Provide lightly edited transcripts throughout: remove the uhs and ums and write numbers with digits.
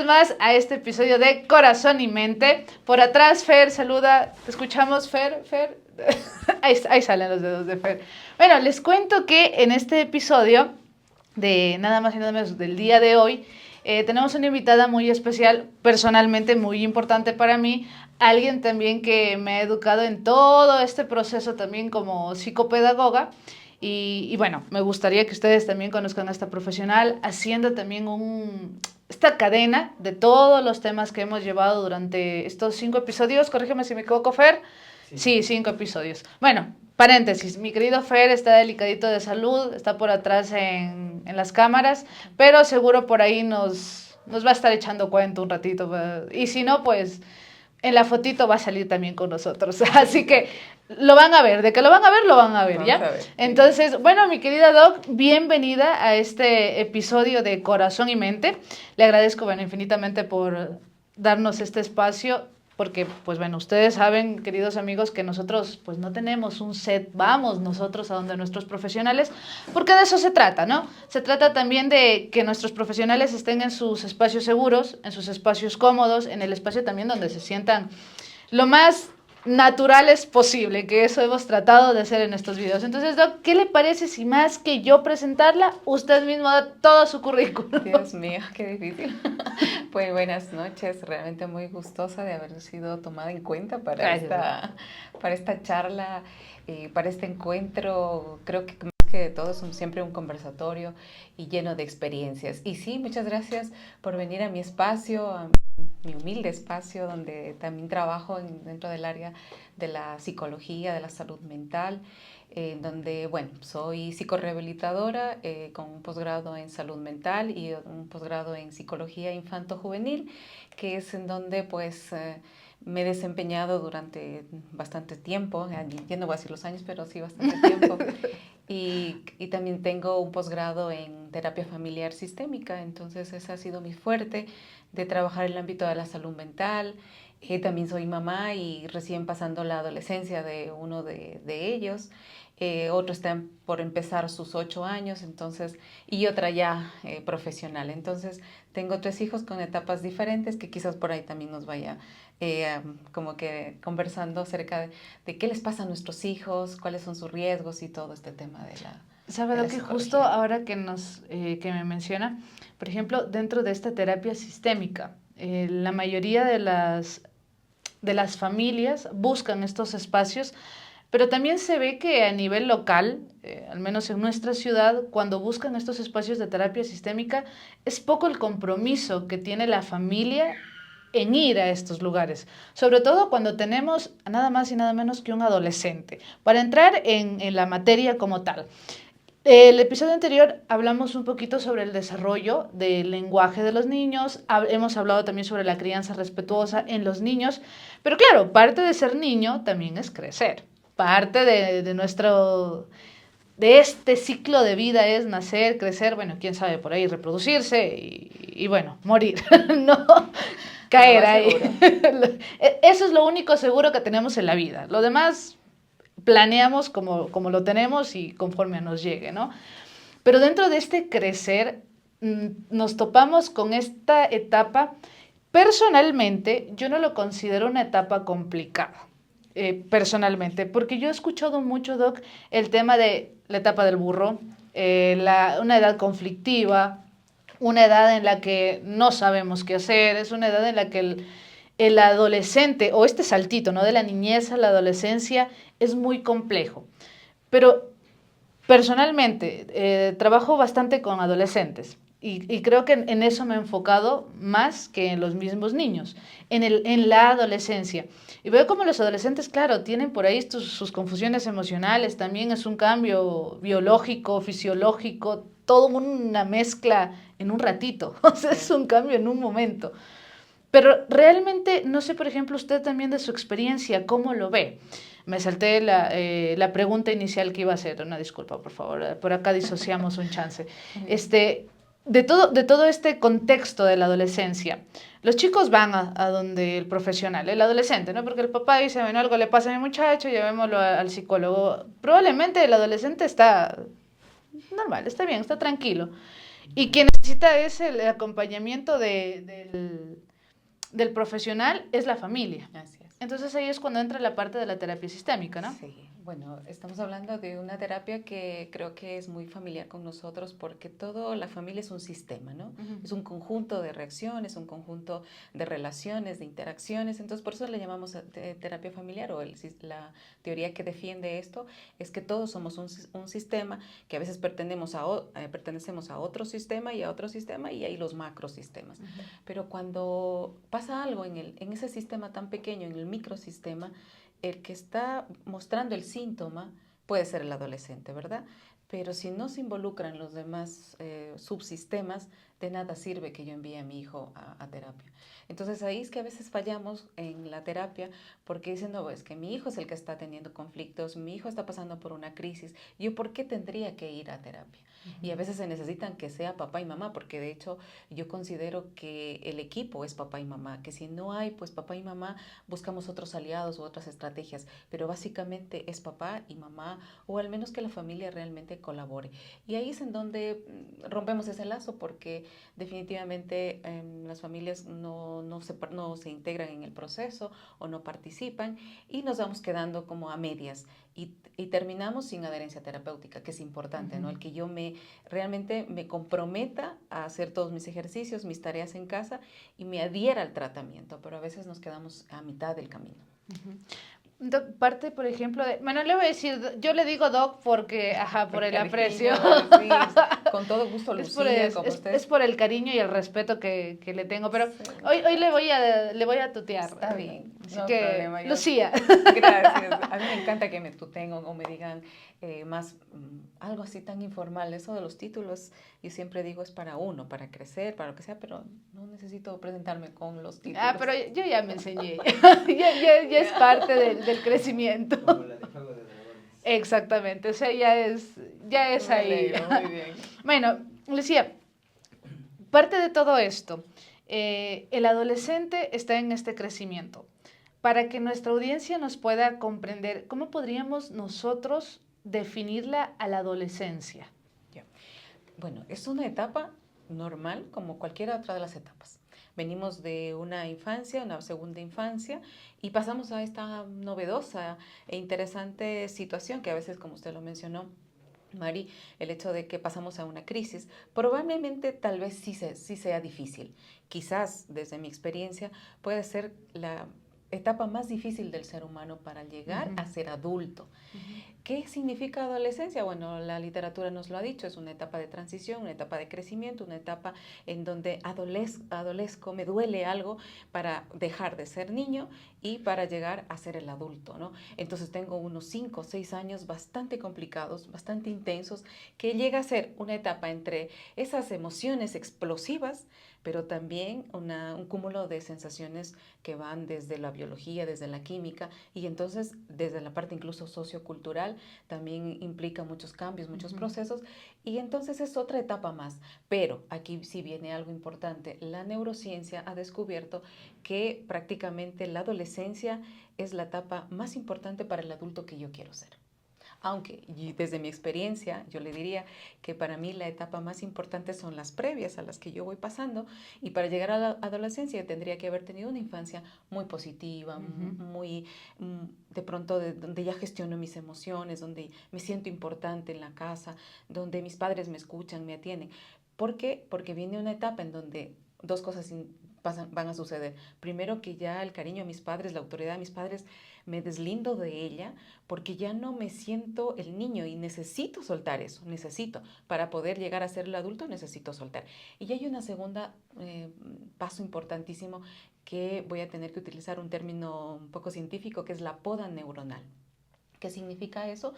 más a este episodio de Corazón y Mente. Por atrás, Fer, saluda. ¿Te escuchamos, Fer? Ahí salen los dedos de Fer. Bueno, les cuento que en este episodio de nada más y nada menos del día de hoy, tenemos una invitada muy especial, personalmente muy importante para mí, alguien también que me ha educado en todo este proceso también como psicopedagoga. Y bueno, me gustaría que ustedes también conozcan a esta profesional, haciendo también esta cadena de todos los temas que hemos llevado durante estos 5 episodios. Corrígeme si me equivoco, Fer. Sí, 5 episodios. Bueno, paréntesis, mi querido Fer está delicadito de salud, está por atrás en las cámaras, pero seguro por ahí nos va a estar echando cuento un ratito. Y si no, pues en la fotito va a salir también con nosotros. Así que lo van a ver, de que lo van a ver, ¿ya? Vamos a ver. Entonces, bueno, mi querida Doc, bienvenida a este episodio de Corazón y Mente. Le agradezco, bueno, infinitamente por darnos este espacio, porque, pues bueno, ustedes saben, queridos amigos, que nosotros, pues no tenemos un set, vamos nosotros a donde nuestros profesionales, porque de eso se trata, ¿no? Se trata también de que nuestros profesionales estén en sus espacios seguros, en sus espacios cómodos, en el espacio también donde se sientan lo más naturales posible, que eso hemos tratado de hacer en estos videos. Entonces, Doc, ¿qué le parece si más que yo presentarla, usted mismo da todo su currículum? Dios mío, qué difícil. Pues buenas noches, realmente muy gustosa de haber sido tomada en cuenta para esta charla, para este encuentro. Creo que más que todo es siempre un conversatorio y lleno de experiencias. Y sí, muchas gracias por venir a mi espacio, a mi humilde espacio donde también trabajo dentro del área de la psicología, de la salud mental, donde, bueno, soy psicorehabilitadora con un posgrado en salud mental y un posgrado en psicología infanto-juvenil, que es en donde, pues, me he desempeñado durante bastante tiempo, ya no voy a decir los años, pero sí bastante tiempo. Y también tengo un posgrado en terapia familiar sistémica, entonces ese ha sido mi fuerte de trabajar en el ámbito de la salud mental. También soy mamá y recién pasando la adolescencia de uno de ellos. Otro está por empezar sus 8 años, entonces, y otra ya profesional. Entonces, tengo 3 hijos con etapas diferentes que quizás por ahí también nos vaya como que conversando acerca de qué les pasa a nuestros hijos, cuáles son sus riesgos y todo este tema de la ¿Sabe lo que justo ahora que me menciona, por ejemplo, dentro de esta terapia sistémica, la mayoría de las familias buscan estos espacios, pero también se ve que a nivel local, al menos en nuestra ciudad, cuando buscan estos espacios de terapia sistémica, es poco el compromiso que tiene la familia en ir a estos lugares, sobre todo cuando tenemos nada más y nada menos que un adolescente, para entrar en la materia como tal. El episodio anterior hablamos un poquito sobre el desarrollo del lenguaje de los niños, hemos hablado también sobre la crianza respetuosa en los niños, pero claro, parte de ser niño también es crecer, parte de este ciclo de vida es nacer, crecer, bueno, quién sabe por ahí, reproducirse y bueno, morir, ¿no? Caer ahí. Eso es lo único seguro que tenemos en la vida, lo demás planeamos como lo tenemos y conforme nos llegue, ¿no? Pero dentro de este crecer, nos topamos con esta etapa. Personalmente, yo no lo considero una etapa complicada, personalmente, porque yo he escuchado mucho, Doc, el tema de la etapa del burro, una edad conflictiva, una edad en la que no sabemos qué hacer, es una edad en la que el adolescente, o este saltito, ¿no? De la niñez a la adolescencia, es muy complejo. Pero personalmente trabajo bastante con adolescentes y creo que en eso me he enfocado más que en los mismos niños, en la adolescencia. Y veo como los adolescentes, claro, tienen por ahí sus confusiones emocionales, también es un cambio biológico, fisiológico, todo una mezcla en un ratito, o sea, es un cambio en un momento. Pero realmente, no sé, por ejemplo, usted también de su experiencia, ¿cómo lo ve? Me salté la pregunta inicial que iba a hacer, una disculpa, por favor, por acá disociamos un chance. De todo este contexto de la adolescencia, los chicos van a donde el profesional, el adolescente, ¿no? Porque el papá dice, bueno, algo le pasa a mi muchacho, llevémoslo al psicólogo. Probablemente el adolescente está normal, está bien, está tranquilo. Y quien necesita es el acompañamiento del profesional, es la familia. Así es. Entonces ahí es cuando entra la parte de la terapia sistémica, ¿no? Sí, bueno, estamos hablando de una terapia que creo que es muy familiar con nosotros porque toda la familia es un sistema, ¿no? Uh-huh. Es un conjunto de reacciones, un conjunto de relaciones, de interacciones, entonces por eso le llamamos terapia familiar o la teoría que defiende esto es que todos somos un sistema que a veces pertenecemos a otro sistema y a otro sistema y hay los macrosistemas. Uh-huh. Pero cuando pasa algo en ese sistema tan pequeño, en el microsistema, el que está mostrando el síntoma puede ser el adolescente, ¿verdad? Pero si no se involucran los demás subsistemas, de nada sirve que yo envíe a mi hijo a terapia. Entonces ahí es que a veces fallamos en la terapia porque dicen, no, es que mi hijo es el que está teniendo conflictos, mi hijo está pasando por una crisis, ¿yo por qué tendría que ir a terapia? Uh-huh. Y a veces se necesitan que sea papá y mamá, porque de hecho yo considero que el equipo es papá y mamá, que si no hay pues papá y mamá, buscamos otros aliados u otras estrategias, pero básicamente es papá y mamá, o al menos que la familia realmente colabore. Y ahí es en donde rompemos ese lazo, porque definitivamente las familias no se integran en el proceso o no participan y nos vamos quedando como a medias y terminamos sin adherencia terapéutica, que es importante, uh-huh. ¿no? El que yo realmente me comprometa a hacer todos mis ejercicios, mis tareas en casa y me adhiera al tratamiento, pero a veces nos quedamos a mitad del camino. Uh-huh. Parte, por ejemplo, bueno, le voy a decir, yo le digo Doc porque, por el aprecio. Sí, con todo gusto, Lucía, es por el cariño y el respeto que le tengo, pero sí. hoy le voy a tutear. Está bien, así no que, problema. Lucía. Gracias, a mí me encanta que me tuteen o me digan más algo así tan informal. Eso de los títulos, yo siempre digo, es para uno, para crecer, para lo que sea, pero no necesito presentarme con los títulos. Pero yo ya me enseñé, ya es parte del crecimiento. Como la de Juego de Dragones. Exactamente, o sea, ya es ahí. Muy bien. Bueno, Lucía, parte de todo esto, el adolescente está en este crecimiento. Para que nuestra audiencia nos pueda comprender, ¿cómo podríamos nosotros definirla a la adolescencia? Bueno, es una etapa normal como cualquier otra de las etapas. Venimos de una infancia, una segunda infancia y pasamos a esta novedosa e interesante situación que a veces, como usted lo mencionó, Mari, el hecho de que pasamos a una crisis, probablemente tal vez sí sea difícil. Quizás, desde mi experiencia, puede ser la etapa más difícil del ser humano para llegar a ser adulto. Uh-huh. ¿Qué significa adolescencia? Bueno, la literatura nos lo ha dicho, es una etapa de transición, una etapa de crecimiento, una etapa en donde adolezco, me duele algo para dejar de ser niño y para llegar a ser el adulto, ¿no? Entonces tengo unos 5 o 6 años bastante complicados, bastante intensos, que llega a ser una etapa entre esas emociones explosivas, pero también un cúmulo de sensaciones que van desde la biología, desde la química, y entonces desde la parte incluso sociocultural también implica muchos cambios, muchos uh-huh. procesos, y entonces es otra etapa más. Pero aquí sí viene algo importante. La neurociencia ha descubierto que prácticamente la adolescencia es la etapa más importante para el adulto que yo quiero ser. Aunque desde mi experiencia yo le diría que para mí la etapa más importante son las previas a las que yo voy pasando, y para llegar a la adolescencia tendría que haber tenido una infancia muy positiva, uh-huh. muy de pronto donde ya gestiono mis emociones, donde me siento importante en la casa, donde mis padres me escuchan, me atienden. ¿Por qué? Porque viene una etapa en donde dos cosas van a suceder. Primero, que ya el cariño a mis padres, la autoridad de mis padres, me deslindo de ella porque ya no me siento el niño y necesito soltar eso, para poder llegar a ser el adulto, necesito soltar. Y hay una segunda paso importantísimo que voy a tener que utilizar un término un poco científico, que es la poda neuronal. ¿Qué significa eso?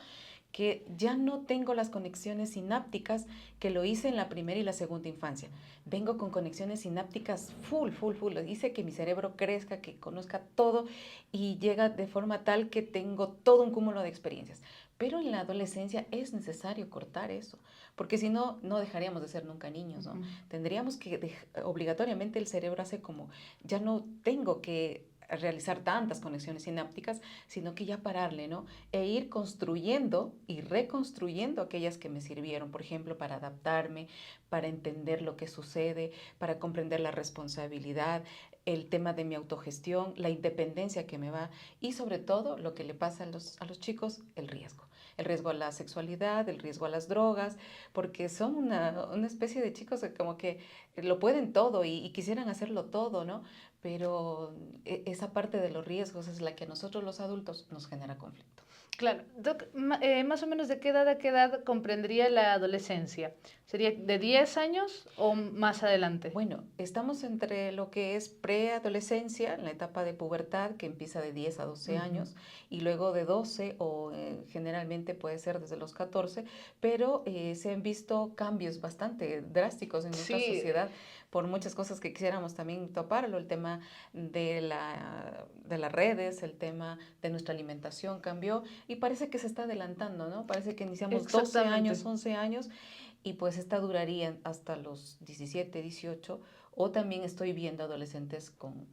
Que ya no tengo las conexiones sinápticas que lo hice en la primera y la segunda infancia. Vengo con conexiones sinápticas full. Hice que mi cerebro crezca, que conozca todo y llega de forma tal que tengo todo un cúmulo de experiencias. Pero en la adolescencia es necesario cortar eso, porque si no, no dejaríamos de ser nunca niños, ¿no? Uh-huh. Tendríamos que, obligatoriamente el cerebro hace como, ya no tengo que realizar tantas conexiones sinápticas, sino que ya pararle, ¿no? E ir construyendo y reconstruyendo aquellas que me sirvieron, por ejemplo, para adaptarme, para entender lo que sucede, para comprender la responsabilidad, el tema de mi autogestión, la independencia que me va y sobre todo lo que le pasa a los chicos, el riesgo. El riesgo a la sexualidad, el riesgo a las drogas, porque son una especie de chicos que como que lo pueden todo y quisieran hacerlo todo, ¿no? Pero esa parte de los riesgos es la que a nosotros los adultos nos genera conflicto. Claro. Doc, más o menos ¿de qué edad a qué edad comprendería la adolescencia? ¿Sería de 10 años o más adelante? Bueno, estamos entre lo que es preadolescencia, en la etapa de pubertad, que empieza de 10 a 12 años, y luego de 12 o generalmente puede ser desde los 14, pero se han visto cambios bastante drásticos en nuestra Sí, sociedad por muchas cosas que quisiéramos también toparlo, el tema de las redes, el tema de nuestra alimentación cambió y parece que se está adelantando, ¿no? Parece que iniciamos 12 años, 11 años y pues esta duraría hasta los 17, 18, o también estoy viendo adolescentes con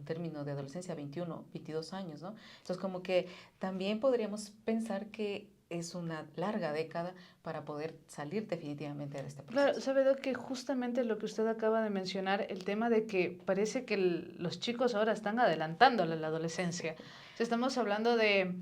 término de adolescencia 21, 22 años, ¿no? Entonces como que también podríamos pensar que es una larga década para poder salir definitivamente de este proceso. claro, sabe Doc, que justamente lo que usted acaba de mencionar, el tema de que parece que los chicos ahora están adelantando la adolescencia. O sea, estamos hablando de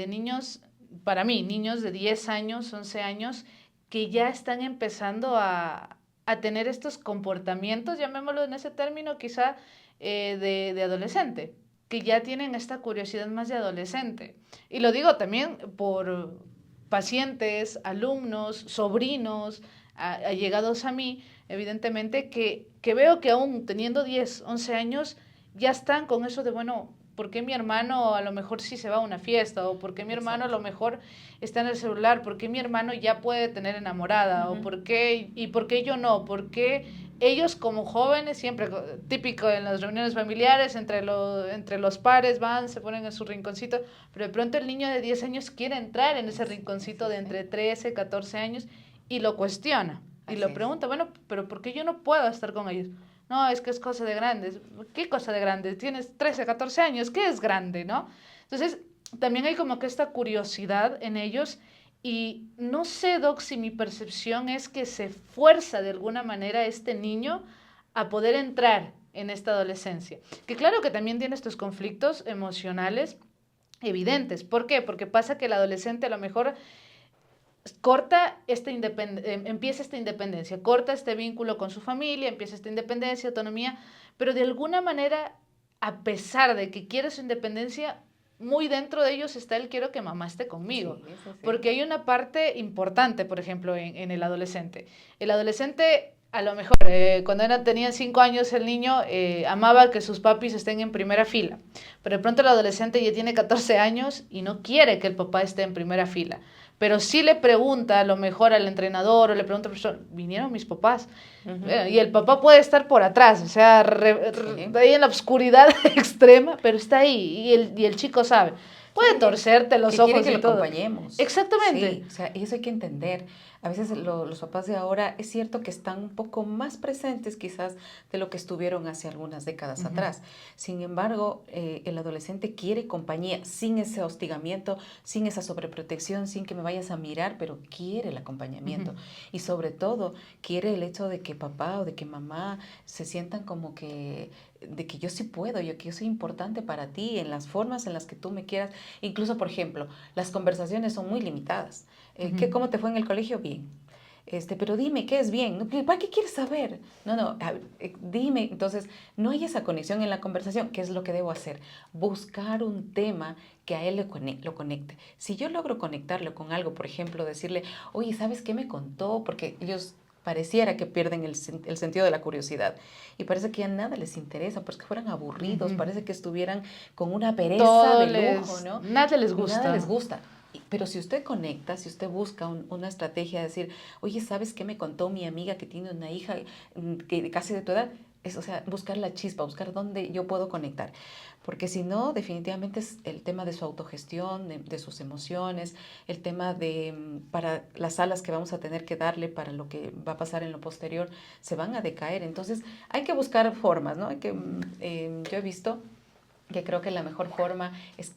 niños, para mí, niños de 10 años, 11 años, que ya están empezando a tener estos comportamientos, llamémoslo en ese término, quizá de adolescente, que ya tienen esta curiosidad más de adolescente. Y lo digo también por pacientes, alumnos, sobrinos, allegados a mí, evidentemente, que veo que aún teniendo 10, 11 años, ya están con eso de, bueno, ¿por qué mi hermano a lo mejor sí se va a una fiesta? ¿O por qué mi hermano a lo mejor está en el celular? ¿Por qué mi hermano ya puede tener enamorada? ¿O por qué, y por qué yo no? ¿Por qué ellos como jóvenes, siempre típico en las reuniones familiares, entre los pares van, se ponen en su rinconcito, pero de pronto el niño de 10 años quiere entrar en ese rinconcito de entre 13, 14 años y lo cuestiona? Y lo pregunta, bueno, pero ¿por qué yo no puedo estar con ellos? No, es que es cosa de grandes. ¿Qué cosa de grandes? Tienes 13, 14 años, ¿qué es grande, no? Entonces, también hay como que esta curiosidad en ellos y no sé, Doc, si mi percepción es que se fuerza de alguna manera a este niño a poder entrar en esta adolescencia. Que claro que también tiene estos conflictos emocionales evidentes. ¿Por qué? Porque pasa que el adolescente a lo mejor empieza esta independencia, corta este vínculo con su familia, empieza esta independencia, autonomía, pero de alguna manera, a pesar de que quiere su independencia, muy dentro de ellos está el quiero que mamá esté conmigo. Sí. Porque hay una parte importante, por ejemplo, en el adolescente. El adolescente, a lo mejor, cuando tenían 5 años, el niño amaba que sus papis estén en primera fila. Pero de pronto el adolescente ya tiene 14 años y no quiere que el papá esté en primera fila. Pero sí le pregunta a lo mejor al entrenador o le pregunta al profesor, ¿vinieron mis papás? Y el papá puede estar por atrás, o sea, ahí en la oscuridad extrema, pero está ahí y el chico sabe. Puede torcerte los ojos que y lo todo. acompañemos. Exactamente. Sí, o sea, eso hay que entender. A veces los papás de ahora es cierto que están un poco más presentes quizás de lo que estuvieron hace algunas décadas atrás. Sin embargo, el adolescente quiere compañía sin ese hostigamiento, sin esa sobreprotección, sin que me vayas a mirar, pero quiere el acompañamiento. Y sobre todo, quiere el hecho de que papá o de que mamá se sientan como que de que yo sí puedo, que yo soy importante para ti en las formas en las que tú me quieras. Incluso, por ejemplo, las conversaciones son muy limitadas. ¿Cómo te fue en el colegio? Bien. Pero dime, ¿qué es bien? ¿Para qué quieres saber? No, dime. Entonces, no hay esa conexión en la conversación. ¿Qué es lo que debo hacer? Buscar un tema que a él lo conecte. Si yo logro conectarlo con algo, por ejemplo, decirle, oye, ¿sabes qué me contó? Porque ellos pareciera que pierden el sentido de la curiosidad y parece que ya nada les interesa, pues que fueran aburridos, parece que estuvieran con una pereza de lujo, ¿no? Nada les gusta. Nada les gusta. Pero si usted conecta, si usted busca una estrategia de decir, oye, ¿sabes qué me contó mi amiga que tiene una hija que casi de tu edad? O sea, buscar la chispa, buscar dónde yo puedo conectar. Porque si no, definitivamente es el tema de su autogestión, de sus emociones, el tema para las alas que vamos a tener que darle para lo que va a pasar en lo posterior, se van a decaer. Entonces, hay que buscar formas, ¿no? Yo he visto que creo que la mejor forma es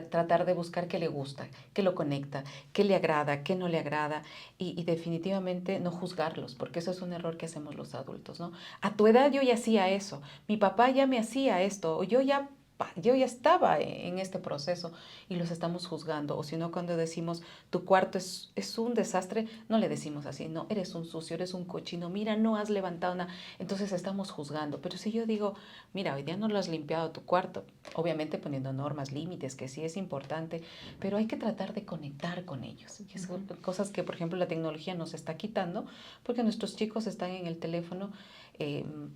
tratar de buscar qué le gusta, qué lo conecta, qué le agrada, qué no le agrada y definitivamente no juzgarlos, porque eso es un error que hacemos los adultos, ¿no? A tu edad yo ya hacía eso, mi papá ya me hacía esto, o yo ya estaba en este proceso y los estamos juzgando. O si no, cuando decimos tu cuarto es un desastre, no le decimos así, no, eres un sucio, eres un cochino, mira, no has levantado nada. Entonces estamos juzgando. Pero si yo digo, mira, hoy día no lo has limpiado tu cuarto, obviamente poniendo normas, límites, que sí es importante, pero hay que tratar de conectar con ellos. Y son cosas que, por ejemplo, la tecnología nos está quitando porque nuestros chicos están en el teléfono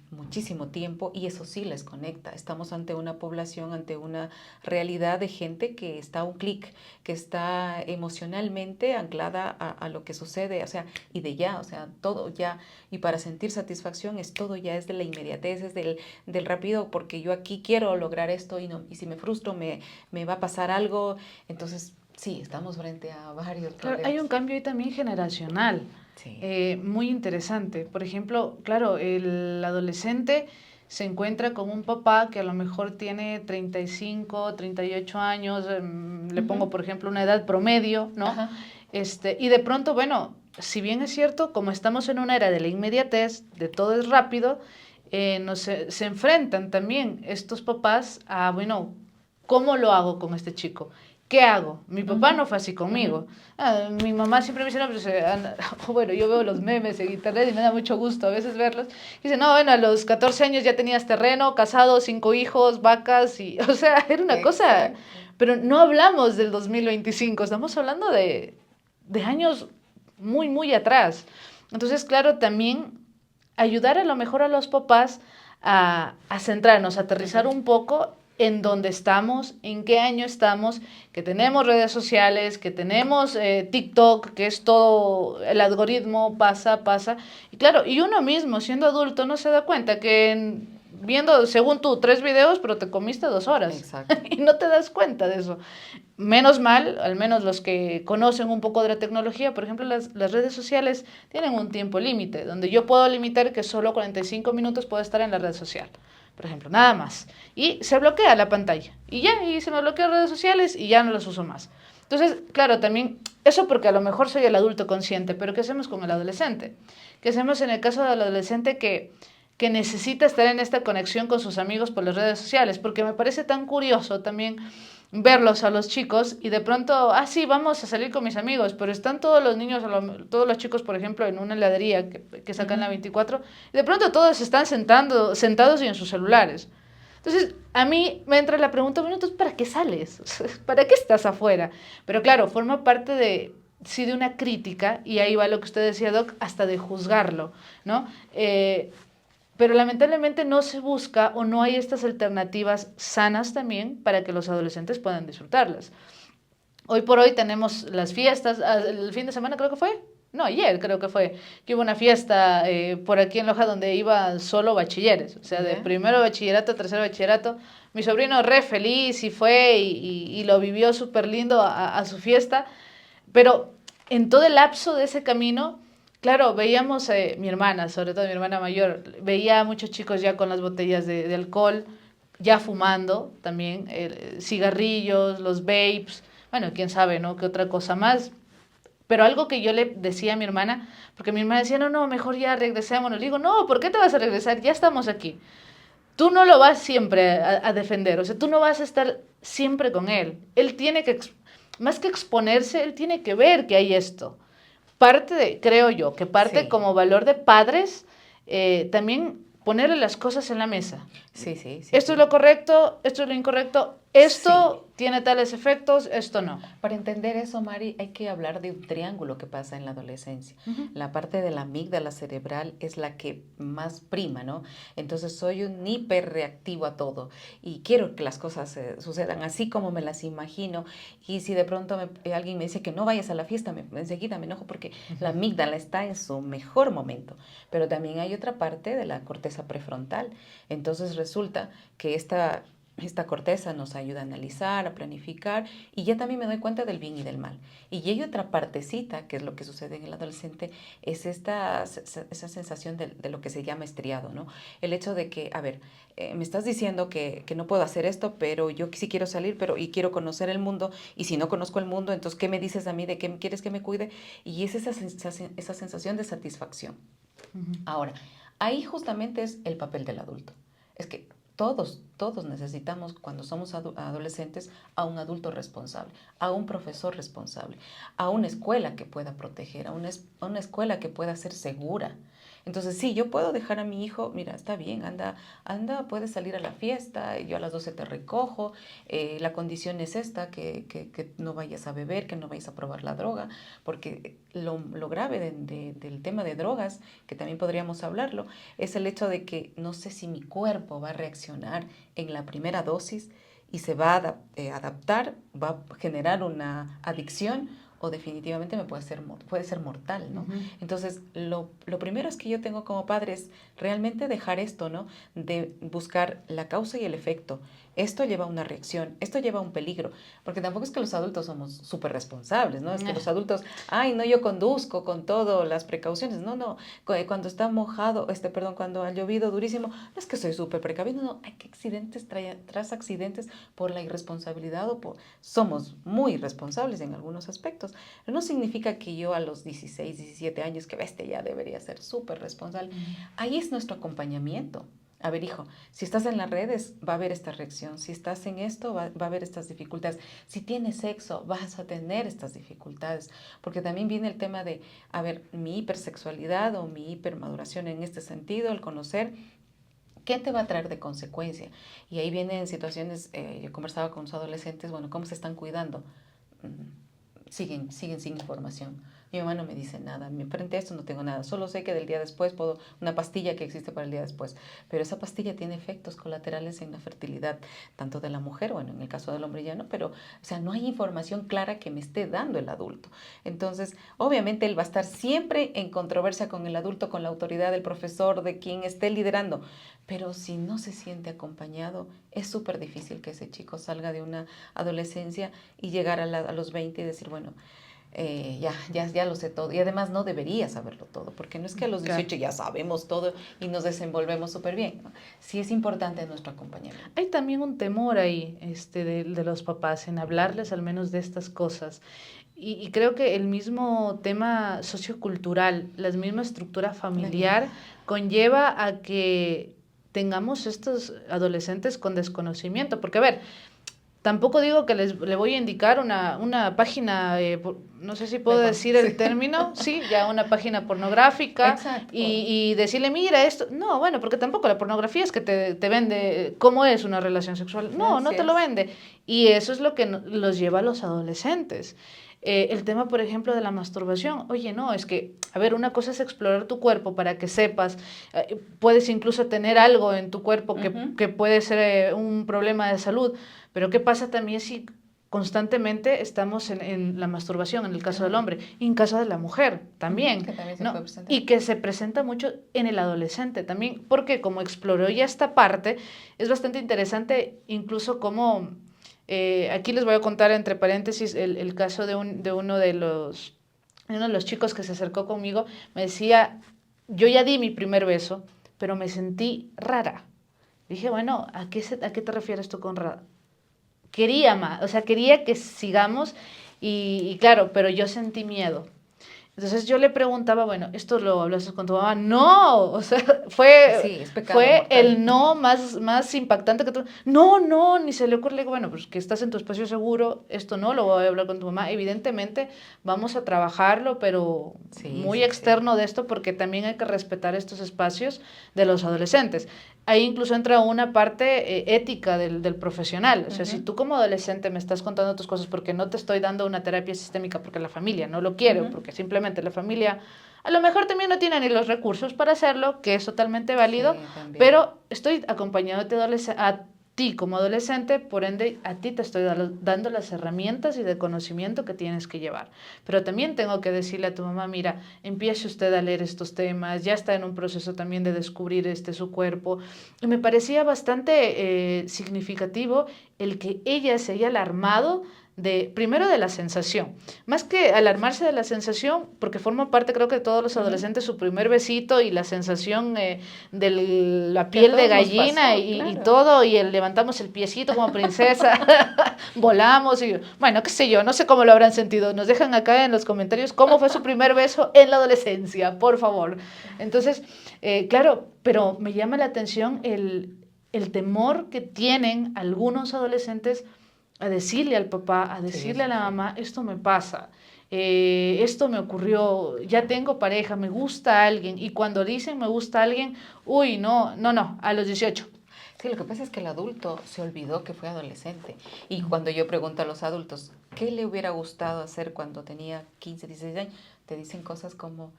muchísimo tiempo y eso sí les conecta. Estamos ante una población, ante una realidad de gente que está a un clic, que está emocionalmente anclada a lo que sucede, o sea, y de ya, o sea, todo ya, y para sentir satisfacción es todo ya, es de la inmediatez, es del rápido, porque yo aquí quiero lograr esto y, no, y si me frustro me va a pasar algo, entonces sí, estamos frente a varios Claro, problemas. hay un cambio ahí también generacional, Sí. muy interesante. Por ejemplo, claro, el adolescente se encuentra con un papá que a lo mejor tiene 35, 38 años, le pongo por ejemplo una edad promedio, ¿no? Ajá. Y de pronto, bueno, si bien es cierto, como estamos en una era de la inmediatez, de todo es rápido, se enfrentan también estos papás a, bueno, ¿cómo lo hago con este chico? ¿Qué hago? Mi papá no fue así conmigo. Mi mamá siempre me dice, no, pues, bueno, yo veo los memes en internet y me da mucho gusto a veces verlos. Dice, no, bueno, a los 14 años ya tenías terreno, casado, 5 hijos, vacas, y, o sea, era una cosa. Exacto. Pero no hablamos del 2025, estamos hablando de años muy, muy atrás. Entonces, claro, también ayudar a lo mejor a los papás a centrarnos, a aterrizar un poco en dónde estamos, en qué año estamos, que tenemos redes sociales, que tenemos TikTok, que es todo, el algoritmo pasa. Y claro, y uno mismo siendo adulto no se da cuenta que viendo, según tú, 3 videos, pero te comiste 2 horas. Exacto. Y no te das cuenta de eso. Menos mal, al menos los que conocen un poco de la tecnología, por ejemplo, las redes sociales tienen un tiempo límite, donde yo puedo limitar que solo 45 minutos puedo estar en la red social, por ejemplo, nada más. Y se bloquea la pantalla. Y ya, y se me bloquean redes sociales y ya no las uso más. Entonces, claro, también, eso porque a lo mejor soy el adulto consciente, pero ¿qué hacemos con el adolescente? ¿Qué hacemos en el caso del adolescente que necesita estar en esta conexión con sus amigos por las redes sociales? Porque me parece tan curioso también verlos a los chicos y de pronto, sí, vamos a salir con mis amigos, pero están todos los niños, todos los chicos, por ejemplo, en una heladería que sacan la 24, y de pronto todos están sentados y en sus celulares. Entonces, a mí me entra la pregunta, bueno, entonces, ¿para qué sales? ¿Para qué estás afuera? Pero claro, forma parte sí, de una crítica, y ahí va lo que usted decía, Doc, hasta de juzgarlo, ¿no? Pero lamentablemente no se busca o no hay estas alternativas sanas también para que los adolescentes puedan disfrutarlas. Hoy por hoy tenemos las fiestas, el fin de semana creo que fue, no, ayer creo que fue, que hubo una fiesta por aquí en Loja donde iban solo bachilleres, o sea, de primero bachillerato a tercero bachillerato. Mi sobrino re feliz y fue y lo vivió súper lindo a su fiesta, pero en todo el lapso de ese camino, claro, veíamos, mi hermana, sobre todo mi hermana mayor, veía a muchos chicos ya con las botellas de alcohol, ya fumando también, cigarrillos, los vapes, bueno, quién sabe, ¿no? ¿Qué otra cosa más? Pero algo que yo le decía a mi hermana, porque mi hermana decía, no, no, mejor ya regresémonos. Le digo, no, ¿por qué te vas a regresar? Ya estamos aquí. Tú no lo vas siempre a defender, o sea, tú no vas a estar siempre con él. Él tiene que, más que exponerse, él tiene que ver que hay esto. Creo yo, que parte Sí. como valor de padres, también ponerle las cosas en la mesa. Sí, sí, sí. Esto es lo correcto, esto es lo incorrecto, esto tiene tales efectos, esto no. Para entender eso, Mari, hay que hablar de un triángulo que pasa en la adolescencia. La parte de la amígdala cerebral es la que más prima, ¿no? Entonces soy un hiperreactivo a todo y quiero que las cosas sucedan así como me las imagino. Y si de pronto alguien me dice que no vayas a la fiesta, enseguida me enojo porque la amígdala está en su mejor momento. Pero también hay otra parte de la corteza prefrontal. Entonces resulta que esta esta corteza nos ayuda a analizar, a planificar, y ya también me doy cuenta del bien y del mal. Y hay otra partecita, que es lo que sucede en el adolescente, es esa sensación de lo que se llama estriado, ¿no? El hecho de que, a ver, me estás diciendo que no puedo hacer esto, pero yo sí quiero salir, y quiero conocer el mundo, y si no conozco el mundo, entonces, ¿qué me dices a mí? ¿De qué quieres que me cuide? Y es esa sensación de satisfacción. Ahora, ahí justamente es el papel del adulto. Es que todos necesitamos, cuando somos adolescentes, a un adulto responsable, a un profesor responsable, a una escuela que pueda proteger, a una escuela que pueda ser segura. Entonces, sí, yo puedo dejar a mi hijo, mira, está bien, anda, puedes salir a la fiesta, yo a las 12 te recojo, la condición es esta, que no vayas a beber, que no vayas a probar la droga, porque lo grave del tema de drogas, que también podríamos hablarlo, es el hecho de que no sé si mi cuerpo va a reaccionar en la primera dosis y se va a adaptar, va a generar una adicción, o definitivamente puede ser mortal, ¿no? Entonces, lo primero es que yo tengo como padre es realmente dejar esto, ¿no? De buscar la causa y el efecto. Esto lleva a una reacción, esto lleva a un peligro, porque tampoco es que los adultos somos súper responsables, ¿no? Es que los adultos, ay, no, yo conduzco con todas las precauciones, no, cuando está mojado, cuando ha llovido durísimo, no es que soy súper precavido, no, hay que accidentes tras accidentes por la irresponsabilidad somos muy irresponsables en algunos aspectos. No significa que yo a los 16, 17 años, que bestia, ya debería ser súper responsable. Ahí es nuestro acompañamiento. A ver, hijo, si estás en las redes, va a haber esta reacción. Si estás en esto, va a haber estas dificultades. Si tienes sexo, vas a tener estas dificultades. Porque también viene el tema de, a ver, mi hipersexualidad o mi hipermaduración en este sentido, el conocer qué te va a traer de consecuencia. Y ahí vienen situaciones, yo conversaba con los adolescentes, bueno, ¿cómo se están cuidando? Siguen sin información. Mi mamá no me dice nada, frente a esto no tengo nada, solo sé que del día después una pastilla que existe para el día después, pero esa pastilla tiene efectos colaterales en la fertilidad, tanto de la mujer, bueno, en el caso del hombre ya no, pero, o sea, no hay información clara que me esté dando el adulto. Entonces, obviamente él va a estar siempre en controversia con el adulto, con la autoridad del profesor, de quien esté liderando, pero si no se siente acompañado, es súper difícil que ese chico salga de una adolescencia y llegar a los 20 y decir, bueno, ya lo sé todo. Y además no debería saberlo todo, porque no es que a los 18 ya sabemos todo y nos desenvolvemos súper bien, ¿no? Sí es importante nuestro acompañamiento. Hay también un temor ahí de los papás en hablarles al menos de estas cosas. Y creo que el mismo tema sociocultural, la misma estructura familiar, conlleva a que tengamos estos adolescentes con desconocimiento. Porque, a ver, tampoco digo que le voy a indicar una página, no sé si puedo decir el término, sí, ya una página pornográfica y decirle, mira esto. No, bueno, porque tampoco la pornografía es que te vende cómo es una relación sexual. No, no te lo vende. Y eso es lo que los lleva a los adolescentes. El tema, por ejemplo, de la masturbación. Oye, no, es que, a ver, una cosa es explorar tu cuerpo para que sepas, puedes incluso tener algo en tu cuerpo que puede ser un problema de salud, pero ¿qué pasa también si constantemente estamos en la masturbación, en el caso del hombre, y en caso de la mujer también, que también ¿no? Y que se presenta mucho en el adolescente también, porque como exploró ya esta parte, es bastante interesante incluso como... aquí les voy a contar entre paréntesis el caso de uno de los chicos que se acercó conmigo. Me decía, yo ya di mi primer beso, pero me sentí rara. Dije, bueno, ¿a qué te refieres tú con rara? Quería más, o sea, quería que sigamos y claro, pero yo sentí miedo. Entonces yo le preguntaba, bueno, ¿esto lo hablaste con tu mamá? No, o sea, fue el no más impactante que tú. No, ni se le ocurre. Le digo, bueno, pues que estás en tu espacio seguro, esto no lo voy a hablar con tu mamá. Evidentemente vamos a trabajarlo, pero muy externo de esto, porque también hay que respetar estos espacios de los adolescentes. Ahí incluso entra una parte ética del profesional. O sea, si tú como adolescente me estás contando tus cosas porque no te estoy dando una terapia sistémica porque la familia no lo quiere, porque simplemente la familia a lo mejor también no tiene ni los recursos para hacerlo, que es totalmente válido, pero estoy acompañándote a ti como adolescente, por ende a ti te estoy dando las herramientas y de conocimiento que tienes que llevar. Pero también tengo que decirle a tu mamá, mira, empiece usted a leer estos temas, ya está en un proceso también de descubrir su cuerpo. Y me parecía bastante significativo el que ella se haya alarmado primero de la sensación, más que alarmarse de la sensación, porque forma parte creo que de todos los adolescentes su primer besito y la sensación de la piel de gallina pasó, y todo, y levantamos el piecito como princesa, volamos y bueno, qué sé yo, no sé cómo lo habrán sentido, nos dejan acá en los comentarios cómo fue su primer beso en la adolescencia, por favor. Entonces, claro, pero me llama la atención el temor que tienen algunos adolescentes a decirle al papá, a decirle a la mamá, esto me pasa, esto me ocurrió, ya tengo pareja, me gusta alguien, y cuando dicen me gusta alguien, uy, no, a los 18. Sí, lo que pasa es que el adulto se olvidó que fue adolescente, y cuando yo pregunto a los adultos, ¿qué le hubiera gustado hacer cuando tenía 15, 16 años? Te dicen cosas como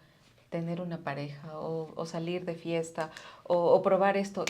tener una pareja o salir de fiesta o probar esto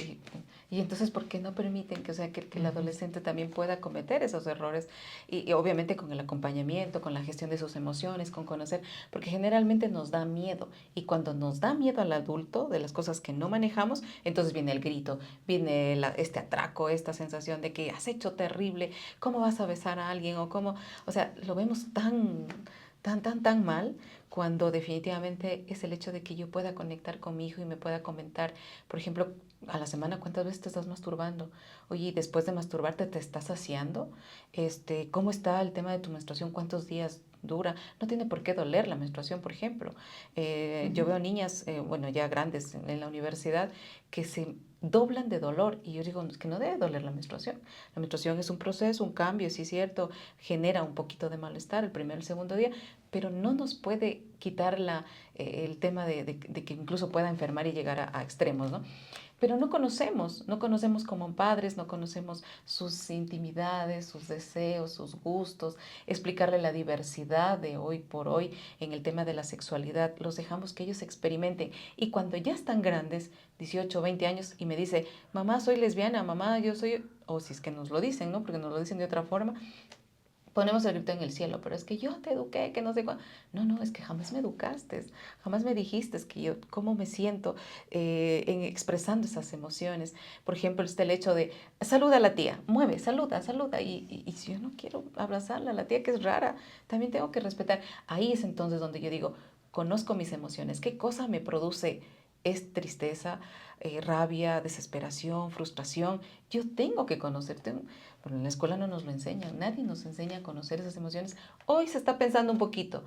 y entonces ¿por qué no permiten que, o sea, que el adolescente también pueda cometer esos errores y obviamente con el acompañamiento, con la gestión de sus emociones, con conocer, porque generalmente nos da miedo y cuando nos da miedo al adulto de las cosas que no manejamos, entonces viene el grito, viene este atraco, esta sensación de que has hecho terrible, ¿cómo vas a besar a alguien? O sea, lo vemos tan mal, cuando definitivamente es el hecho de que yo pueda conectar con mi hijo y me pueda comentar, por ejemplo, a la semana, ¿cuántas veces te estás masturbando? Oye, después de masturbarte, ¿te estás saciando? ¿Cómo está el tema de tu menstruación? ¿Cuántos días dura? No tiene por qué doler la menstruación, por ejemplo. Yo veo niñas, bueno, ya grandes en la universidad, que se doblan de dolor y yo digo que no debe doler la menstruación. La menstruación es un proceso, un cambio, sí es cierto, genera un poquito de malestar el primer, el segundo día, pero no nos puede quitar el tema de que incluso pueda enfermar y llegar a extremos, ¿no? Pero no conocemos como padres, no conocemos sus intimidades, sus deseos, sus gustos, explicarle la diversidad de hoy por hoy en el tema de la sexualidad, los dejamos que ellos experimenten y cuando ya están grandes, 18, 20 años, y me dice, mamá, soy lesbiana, mamá, yo soy, o si es que nos lo dicen, ¿no? Porque nos lo dicen de otra forma, ponemos el grito en el cielo, pero es que yo te eduqué, que no sé cuándo. No, es que jamás me educaste, jamás me dijiste que yo, cómo me siento en expresando esas emociones. Por ejemplo, el hecho de, saluda a la tía, mueve, saluda. Y si yo no quiero abrazarla, a la tía que es rara, también tengo que respetar. Ahí es entonces donde yo digo, conozco mis emociones, qué cosa me produce es tristeza, rabia, desesperación, frustración. Yo tengo que conocer, pero en la escuela no nos lo enseñan, nadie nos enseña a conocer esas emociones. Hoy se está pensando un poquito,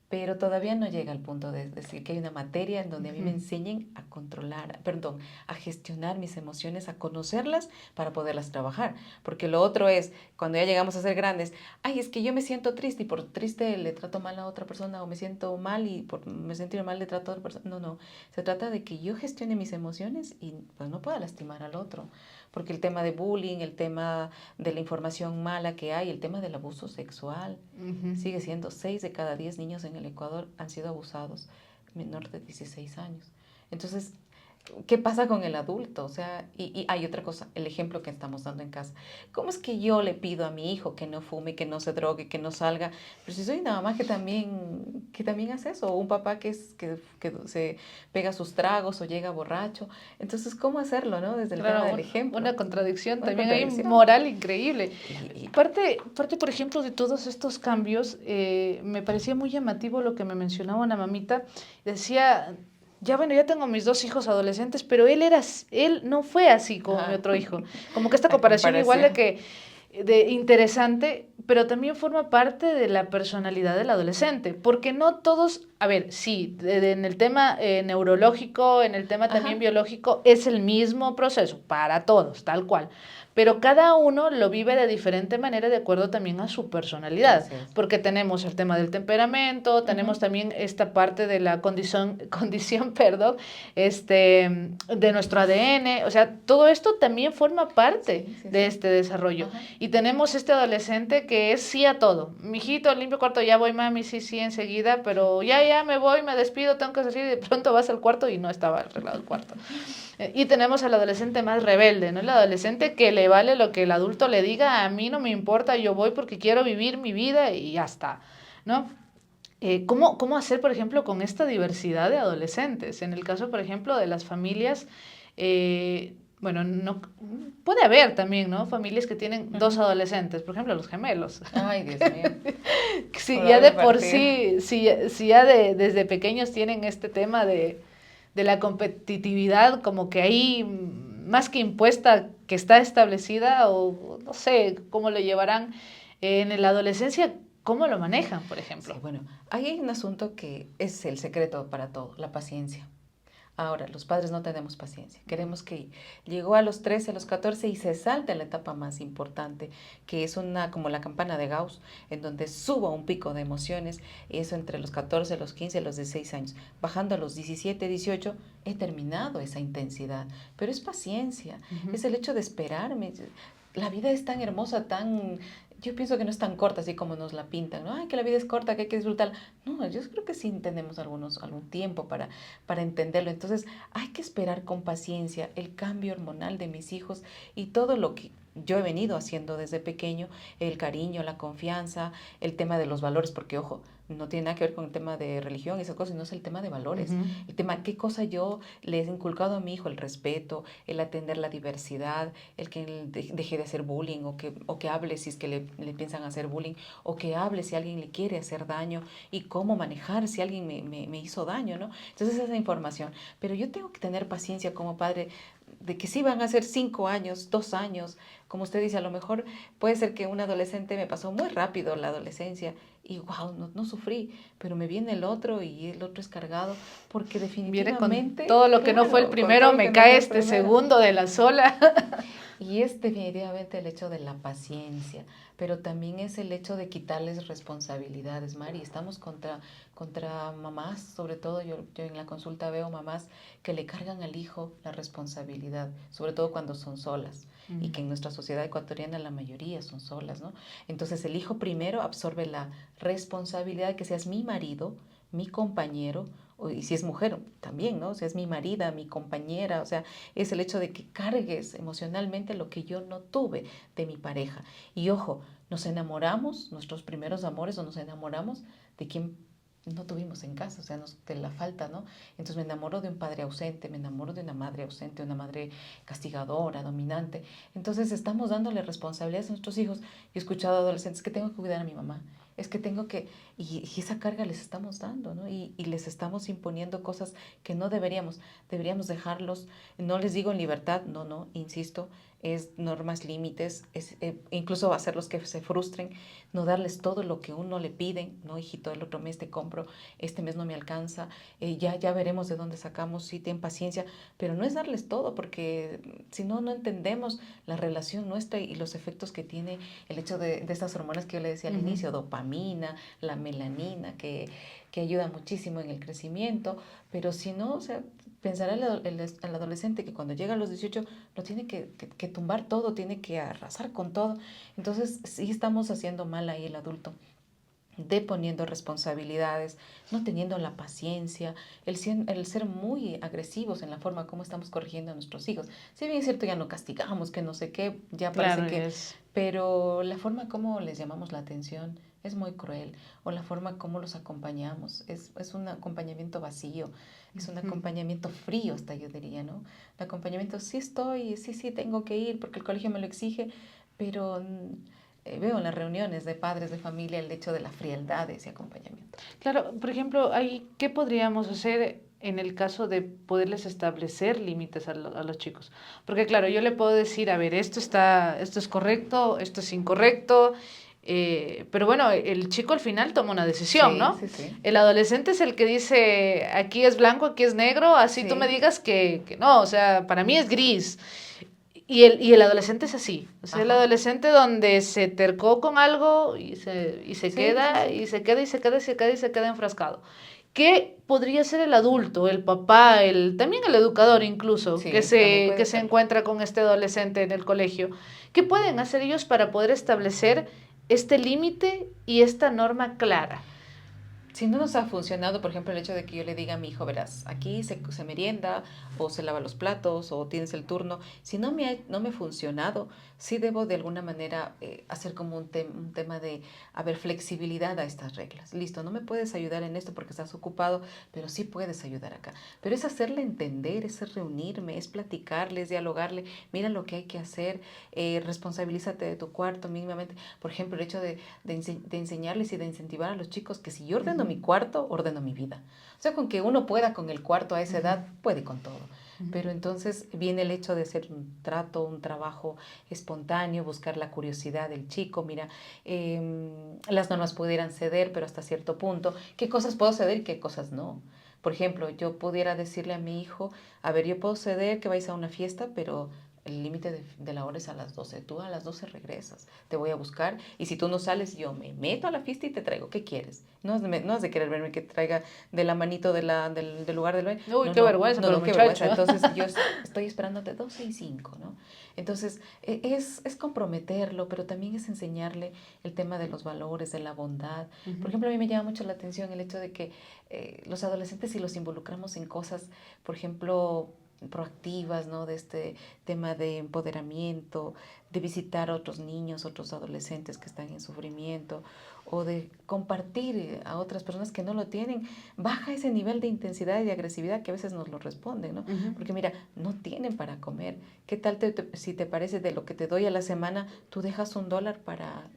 pero todavía no llega al punto de decir que hay una materia en donde a mí me enseñen a controlar, perdón, a gestionar mis emociones, a conocerlas para poderlas trabajar. Porque lo otro es, cuando ya llegamos a ser grandes, ay, es que yo me siento triste y por triste le trato mal a otra persona o me siento mal y por me sentir mal le trato a otra persona. No, se trata de que yo gestione mis emociones y pues no pueda lastimar al otro. Porque el tema de bullying, el tema de la información mala que hay, el tema del abuso sexual, sigue siendo 6 de cada 10 niños en el Ecuador han sido abusados menor de 16 años. Entonces, ¿qué pasa con el adulto? O sea, y hay otra cosa, el ejemplo que estamos dando en casa. ¿Cómo es que yo le pido a mi hijo que no fume, que no se drogue, que no salga? Pero si soy una mamá que también hace eso, o un papá que se pega sus tragos o llega borracho. Entonces, ¿cómo hacerlo, no? Desde el tema del ejemplo. Una contradicción también hay moral increíble. Parte, por ejemplo, de todos estos cambios, me parecía muy llamativo lo que me mencionaba una mamita. Decía... Ya tengo mis 2 hijos adolescentes, pero él no fue así como mi otro hijo. Como que esta comparación igual de interesante, pero también forma parte de la personalidad del adolescente, porque no todos, a ver, sí, en el tema neurológico, en el tema también biológico, es el mismo proceso para todos, tal cual. Pero cada uno lo vive de diferente manera de acuerdo también a su personalidad, porque tenemos el tema del temperamento, tenemos también esta parte de la condición, perdón, de nuestro ADN, o sea, todo esto también forma parte de este desarrollo. Y tenemos este adolescente que es sí a todo. Mijito, limpio cuarto, ya voy, mami, sí, sí, enseguida, pero ya me voy, me despido, tengo que salir, y de pronto vas al cuarto y no estaba arreglado el cuarto. Y tenemos al adolescente más rebelde, ¿no? El adolescente que le vale lo que el adulto le diga, a mí no me importa, yo voy porque quiero vivir mi vida y ya está, ¿no? ¿Cómo hacer, por ejemplo, con esta diversidad de adolescentes? En el caso, por ejemplo, de las familias, bueno, no, puede haber también, ¿no? Familias que tienen dos adolescentes, por ejemplo, los gemelos. Ay, Dios mío. Si ya de por sí, si ya desde pequeños tienen este tema de la competitividad como que ahí más que impuesta, que está establecida, o no sé cómo lo llevarán en la adolescencia, ¿cómo lo manejan, por ejemplo? Sí, bueno, ahí hay un asunto que es el secreto para todo, la paciencia. Ahora, los padres no tenemos paciencia. Queremos que llegó a los 13, a los 14 y se salte en la etapa más importante, que es como la campana de Gauss, en donde suba un pico de emociones, eso entre los 14, los 15, los 16 años. Bajando a los 17, 18, he terminado esa intensidad. Pero es paciencia, es el hecho de esperarme. La vida es tan hermosa, yo pienso que no es tan corta así como nos la pintan, ¿no? Ay, que la vida es corta, que hay que disfrutarla. No, yo creo que sí tenemos algún tiempo para entenderlo. Entonces, hay que esperar con paciencia el cambio hormonal de mis hijos y todo lo que yo he venido haciendo desde pequeño, el cariño, la confianza, el tema de los valores, porque ojo, no tiene nada que ver con el tema de religión y esas cosas, sino es el tema de valores. El tema, qué cosa yo le he inculcado a mi hijo, el respeto, el atender la diversidad, el que él deje de hacer bullying o que hable si es que le piensan hacer bullying, o que hable si alguien le quiere hacer daño y cómo manejar si alguien me hizo daño, ¿no? Entonces esa información. Pero yo tengo que tener paciencia como padre de que sí van a ser 5 años, 2 años, como usted dice, a lo mejor puede ser que un adolescente me pasó muy rápido la adolescencia y wow, no sufrí, pero me viene el otro y el otro es cargado porque definitivamente... Viene con todo lo que no fue el primero, me cae este segundo de la sola. Y es definitivamente el hecho de la paciencia, pero también es el hecho de quitarles responsabilidades, Mari. Estamos contra mamás, sobre todo yo en la consulta veo mamás que le cargan al hijo la responsabilidad, sobre todo cuando son solas, y que en nuestra sociedad ecuatoriana la mayoría son solas, ¿no? Entonces el hijo primero absorbe la responsabilidad de que seas mi marido, mi compañero, y si es mujer también, ¿no? O sea, es mi marida, mi compañera, o sea, es el hecho de que cargues emocionalmente lo que yo no tuve de mi pareja. Y ojo, nos enamoramos, nuestros primeros amores, o nos enamoramos de quien no tuvimos en casa, o sea, de la falta, ¿no? Entonces me enamoro de un padre ausente, me enamoro de una madre ausente, una madre castigadora, dominante. Entonces estamos dándole responsabilidades a nuestros hijos. Yo he escuchado a adolescentes que tengo que cuidar a mi mamá, es que tengo que, y esa carga les estamos dando, ¿no? Y les estamos imponiendo cosas que no deberíamos dejarlos, no les digo en libertad, no, insisto, es normas, límites, incluso va a hacerlos que se frustren, no darles todo lo que uno le piden, no, hijito, el otro mes te compro, este mes no me alcanza, ya veremos de dónde sacamos, sí, ten paciencia, pero no es darles todo, porque si no, no entendemos la relación nuestra y los efectos que tiene el hecho de estas hormonas que yo le decía al inicio, dopamina, la melanina, que ayuda muchísimo en el crecimiento, pero si no, o sea, pensará el adolescente que cuando llega a los 18 lo tiene que tumbar todo, tiene que arrasar con todo. Entonces sí estamos haciendo mal ahí el adulto, deponiendo responsabilidades, no teniendo la paciencia, el ser muy agresivos en la forma como estamos corrigiendo a nuestros hijos. Si bien es cierto, ya no castigamos, que no sé qué, ya parece que... Pero la forma como les llamamos la atención es muy cruel, o la forma como los acompañamos, es un acompañamiento vacío, es un acompañamiento frío hasta yo diría, ¿no? El acompañamiento sí estoy, sí tengo que ir porque el colegio me lo exige, pero... veo en las reuniones de padres de familia el hecho de la frialdad de ese acompañamiento. Claro, por ejemplo, ¿qué podríamos hacer en el caso de poderles establecer límites a los chicos? Porque claro, yo le puedo decir, a ver, esto es correcto, esto es incorrecto, pero bueno, el chico al final toma una decisión, sí, ¿no? Sí. El adolescente es el que dice, aquí es blanco, aquí es negro, así tú me digas que no, o sea, para mí es gris. Y el adolescente es así, o sea, el adolescente donde se tercó con algo y se queda enfrascado. ¿Qué podría ser el adulto, el papá, también el educador incluso, que se encuentra con este adolescente en el colegio? ¿Qué pueden hacer ellos para poder establecer este límite y esta norma clara? Si no nos ha funcionado, por ejemplo, el hecho de que yo le diga a mi hijo, verás, aquí se merienda o se lava los platos o tienes el turno, si no me ha funcionado, sí debo de alguna manera hacer como un tema de haber flexibilidad a estas reglas. Listo, no me puedes ayudar en esto porque estás ocupado, pero sí puedes ayudar acá. Pero es hacerle entender, es reunirme, es platicarles, dialogarle, mira lo que hay que hacer, responsabilízate de tu cuarto mínimamente. Por ejemplo, el hecho de enseñarles y de incentivar a los chicos que si yo ordeno mi cuarto, ordeno mi vida. O sea, con que uno pueda con el cuarto a esa edad, puede con todo. Pero entonces viene el hecho de hacer un trato, un trabajo espontáneo, buscar la curiosidad del chico. Mira, las normas pudieran ceder, pero hasta cierto punto. ¿Qué cosas puedo ceder y qué cosas no? Por ejemplo, yo pudiera decirle a mi hijo, a ver, yo puedo ceder que vais a una fiesta, pero el límite de la hora es a las 12. Tú a las 12 regresas. Te voy a buscar. Y si tú no sales, yo me meto a la fiesta y te traigo. ¿Qué quieres? No has de querer verme que traiga de la manito del lugar del baile. Uy, no, qué vergüenza, pero qué muchacho. vergüenza. Entonces yo estoy esperándote 12 y 5, ¿no? Entonces es comprometerlo, pero también es enseñarle el tema de los valores, de la bondad. Por ejemplo, a mí me llama mucho la atención el hecho de que los adolescentes, si los involucramos en cosas, por ejemplo, proactivas, ¿no? De este tema de empoderamiento, de visitar a otros niños, otros adolescentes que están en sufrimiento, o de compartir a otras personas que no lo tienen, baja ese nivel de intensidad y de agresividad que a veces nos lo responden, ¿no? Porque mira, no tienen para comer. ¿Qué tal si te parece de lo que te doy a la semana, tú dejas $1 para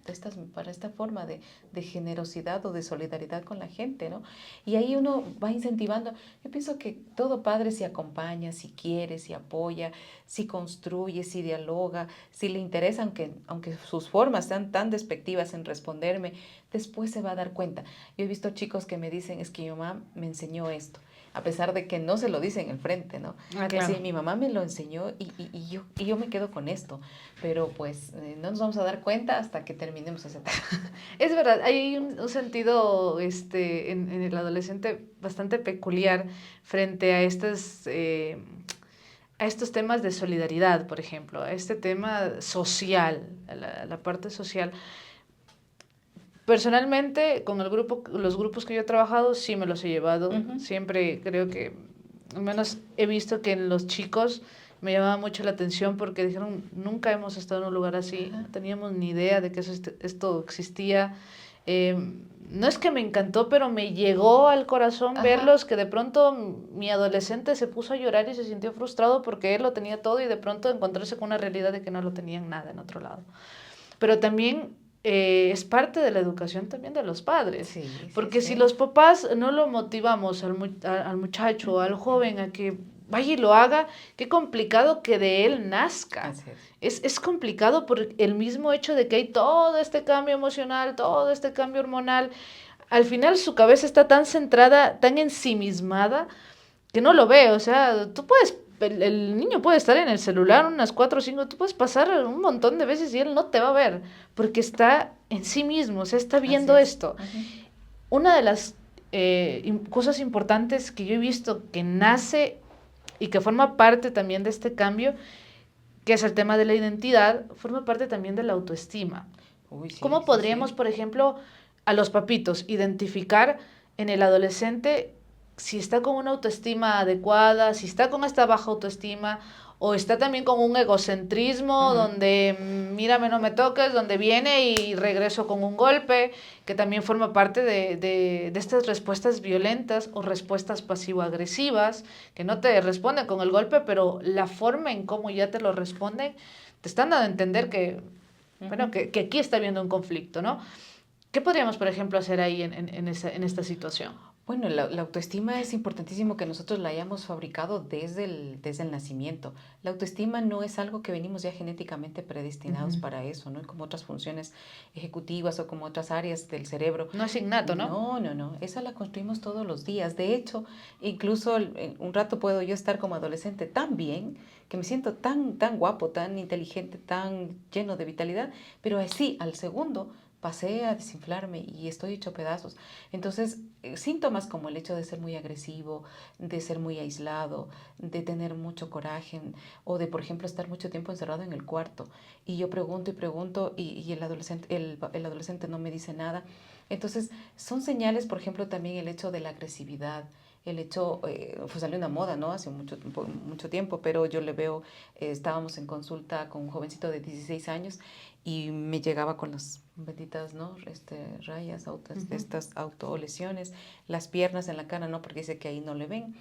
esta forma de generosidad o de solidaridad con la gente, ¿no? Y ahí uno va incentivando. Yo pienso que todo padre se acompaña, si quiere, si apoya, si construye, si dialoga, si le interesa, aunque sus formas sean tan despectivas en responderme, después se va a dar cuenta. Yo he visto chicos que me dicen, es que mi mamá me enseñó esto, a pesar de que no se lo dicen en el frente, ¿no? Claro. Sí, mi mamá me lo enseñó y yo me quedo con esto, pero pues no nos vamos a dar cuenta hasta que terminemos esa etapa. Es verdad, hay un sentido en el adolescente bastante peculiar frente a estos temas de solidaridad, por ejemplo, a este tema social, a la parte social. Personalmente, con los grupos que yo he trabajado, sí me los he llevado. Siempre creo que, al menos he visto que en los chicos me llamaba mucho la atención porque dijeron, nunca hemos estado en un lugar así, no teníamos ni idea de que esto existía. No es que me encantó, pero me llegó al corazón verlos, que de pronto mi adolescente se puso a llorar y se sintió frustrado porque él lo tenía todo y de pronto encontrarse con una realidad de que no lo tenían nada en otro lado. Pero también es parte de la educación también de los padres, Sí, porque si los papás no lo motivamos al muchacho, al joven a que vaya y lo haga, qué complicado que de él nazca. Es complicado por el mismo hecho de que hay todo este cambio emocional, todo este cambio hormonal. Al final su cabeza está tan centrada, tan ensimismada, que no lo ve. O sea, tú puedes, el niño puede estar en el celular unas 4 o 5, tú puedes pasar un montón de veces y él no te va a ver, porque está en sí mismo, o sea, está viendo esto. Una de las cosas importantes que yo he visto que nace y que forma parte también de este cambio, que es el tema de la identidad, forma parte también de la autoestima. ¿Cómo podríamos, por ejemplo, a los papitos identificar en el adolescente si está con una autoestima adecuada, si está con esta baja autoestima, o está también con un egocentrismo donde mírame, no me toques, donde viene y regreso con un golpe, que también forma parte de estas respuestas violentas o respuestas pasivo-agresivas, que no te responden con el golpe, pero la forma en cómo ya te lo responden, te están dando a entender que, bueno, que aquí está habiendo un conflicto, ¿no? ¿Qué podríamos, por ejemplo, hacer ahí en esta situación? Bueno, la autoestima es importantísimo que nosotros la hayamos fabricado desde el nacimiento. La autoestima no es algo que venimos ya genéticamente predestinados para eso, ¿no? Como otras funciones ejecutivas o como otras áreas del cerebro. No es innato, ¿no? No. Esa la construimos todos los días. De hecho, incluso un rato puedo yo estar como adolescente tan bien, que me siento tan guapo, tan inteligente, tan lleno de vitalidad, pero así, al segundo, pasé a desinflarme y estoy hecho pedazos. Entonces, síntomas como el hecho de ser muy agresivo, de ser muy aislado, de tener mucho coraje o de, por ejemplo, estar mucho tiempo encerrado en el cuarto. Y yo pregunto y pregunto y el adolescente no me dice nada. Entonces, son señales, por ejemplo, también el hecho de la agresividad, el hecho, pues salió una moda, ¿no? Hace mucho tiempo, pero yo le veo, estábamos en consulta con un jovencito de 16 años y me llegaba con las benditas, ¿no? Rayas, estas autolesiones, las piernas en la cara, ¿no? Porque dice que ahí no le ven.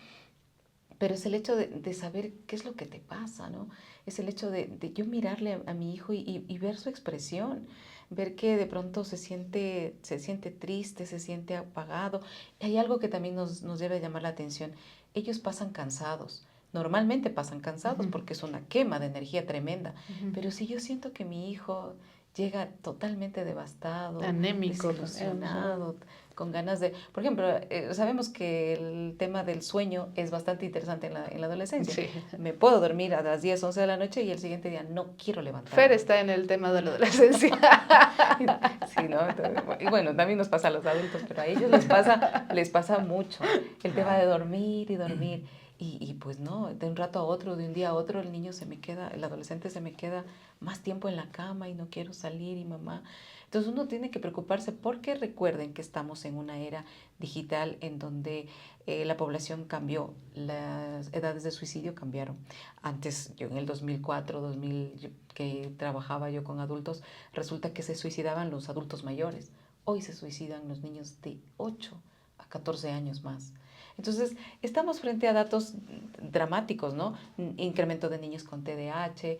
Pero es el hecho de saber qué es lo que te pasa, ¿no? Es el hecho de yo mirarle a mi hijo y ver su expresión, ver que de pronto se siente triste, se siente apagado. Y hay algo que también nos debe llamar la atención. Ellos pasan cansados. Normalmente pasan cansados porque es una quema de energía tremenda. Pero si yo siento que mi hijo llega totalmente devastado, anémico, desilusionado, con ganas de... Por ejemplo, sabemos que el tema del sueño es bastante interesante en la adolescencia. Sí. Me puedo dormir a las 10, 11 de la noche y el siguiente día no quiero levantarme. Fer está en el tema de la adolescencia. Sí, ¿no? Entonces, y bueno, también nos pasa a los adultos, pero a ellos les pasa mucho el tema de dormir y dormir. Y pues no, de un rato a otro, de un día a otro, el adolescente se me queda más tiempo en la cama y no quiero salir y mamá. Entonces uno tiene que preocuparse porque recuerden que estamos en una era digital en donde la población cambió, las edades de suicidio cambiaron. Antes, yo en el 2004, 2000, que trabajaba yo con adultos, resulta que se suicidaban los adultos mayores. Hoy se suicidan los niños de 8 a 14 años más. Entonces, estamos frente a datos dramáticos, ¿no? Incremento de niños con TDAH,